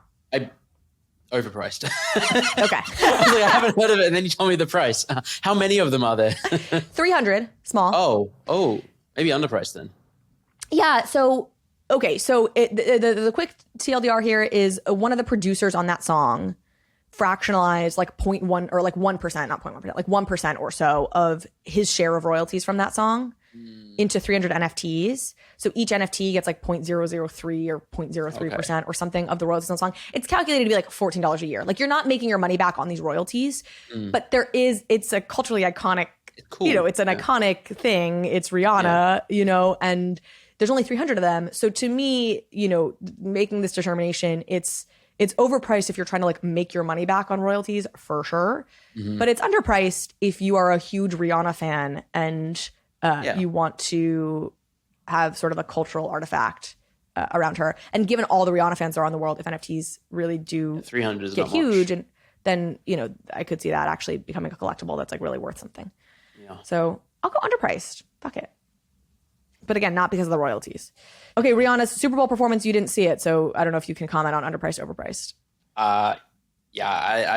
Overpriced. Okay. I haven't heard of it, and then you told me the price. How many of them are there? 300, small. Oh, maybe underpriced then. Yeah, so... Okay, so the quick TLDR here is one of the producers on that song fractionalized like 0.1 or like 1%, not 0.1%, like 1% or so of his share of royalties from that song into 300 NFTs. So each NFT gets like 0.003 or 0.03% or something of the royalties on the song. It's calculated to be like $14 a year. Like you're not making your money back on these royalties, but it's a culturally iconic, cool. It's an iconic thing. It's Rihanna, and there's only 300 of them. So to me, making this determination, it's overpriced if you're trying to like make your money back on royalties for sure. But it's underpriced if you are a huge Rihanna fan and you want to have sort of a cultural artifact around her. And given all the Rihanna fans that are on the world, if NFTs really do 300 is get not huge, much. And then, I could see that actually becoming a collectible that's like really worth something. Yeah. So I'll go underpriced. Fuck it. But again, not because of the royalties. Okay, Rihanna's Super Bowl performance, you didn't see it. So I don't know if you can comment on underpriced, overpriced. I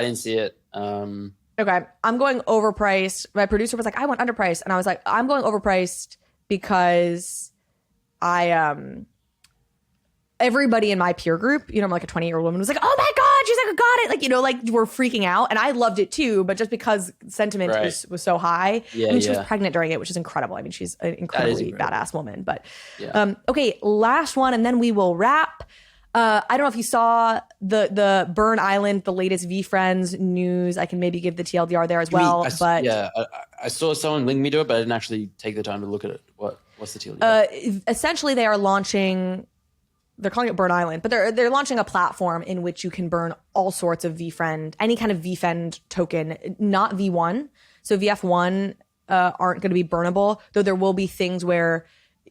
didn't see it. Okay, I'm going overpriced. My producer was like, I want underpriced. And I was like, I'm going overpriced because everybody in my peer group, I'm like a 20-year-old woman, was like, oh my God, she's like, I got it. Like we're freaking out. And I loved it too, but just because sentiment was so high. Yeah, I mean, she was pregnant during it, which is incredible. I mean, she's an incredibly badass woman. But okay, last one, and then we will wrap. I don't know if you saw the Burn Island, the latest VeeFriends news. I can maybe give the TLDR there as well. I saw someone link me to it, but I didn't actually take the time to look at it. What's the TLDR? Essentially, they are launching... They're calling it Burn Island, but they're launching a platform in which you can burn all sorts of VeeFriend, any kind of VeeFriend token, not V1. So VF1 aren't going to be burnable, though there will be things where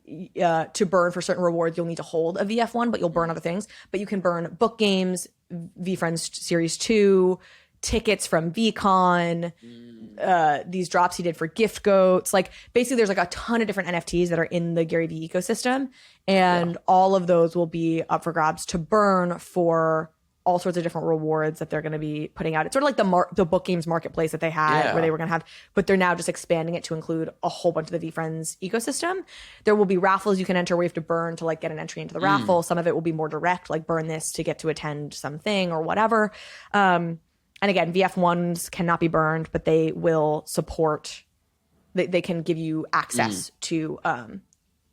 to burn for certain rewards, you'll need to hold a VF1, but you'll burn other things. But you can burn book games, VeeFriends Series 2, tickets from VCon, these drops he did for gift goats. Like basically there's like a ton of different NFTs that are in the Gary Vee ecosystem. And all of those will be up for grabs to burn for all sorts of different rewards that they're going to be putting out. It's sort of like the book games marketplace that they had where they were going to have, but they're now just expanding it to include a whole bunch of the VeeFriends ecosystem. There will be raffles you can enter where you have to burn to like get an entry into the raffle. Some of it will be more direct, like burn this to get to attend something or whatever. And again, VF1s cannot be burned, but they will support, they can give you access to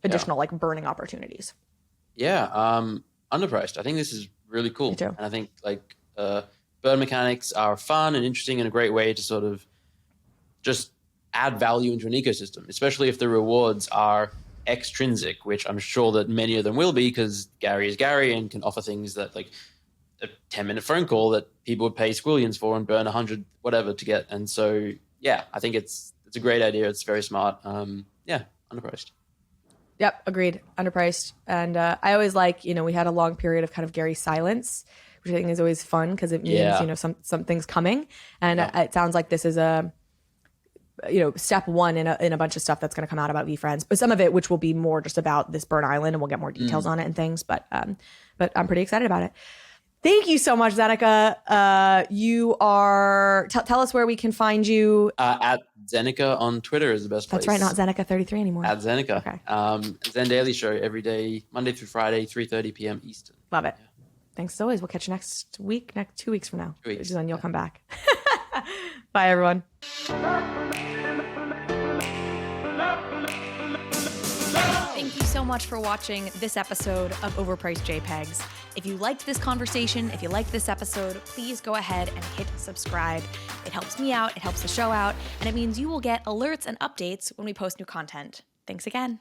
additional like burning opportunities. Yeah. Underpriced. I think this is really cool. Me too. And I think like burn mechanics are fun and interesting and a great way to sort of just add value into an ecosystem, especially if the rewards are extrinsic, which I'm sure that many of them will be because Gary is Gary and can offer things that like a 10-minute phone call that people would pay squillions for and burn 100 whatever to get. And so, yeah, I think it's a great idea. It's very smart. Underpriced. Yep, agreed. Underpriced. And I always like, we had a long period of kind of Gary silence, which I think is always fun because it means, something's coming. And it sounds like this is a, step one in a bunch of stuff that's going to come out about VeeFriends. But some of it, which will be more just about this burn island, and we'll get more details on it and things. But I'm pretty excited about it. Thank you so much, Zeneca. You are, tell us where we can find you. At Zeneca on Twitter is the best place. That's right, not Zeneca33 anymore. At Zeneca. Okay. Zen Daily Show every day, Monday through Friday, 3:30 p.m. Eastern. Love it. Thanks as always. We'll catch you next 2 weeks from now. 2 weeks. Which is when you'll come back. Bye, everyone. Thank you so much for watching this episode of Overpriced JPEGs. If you liked this conversation, if you liked this episode, please go ahead and hit subscribe. It helps me out, it helps the show out, and it means you will get alerts and updates when we post new content. Thanks again.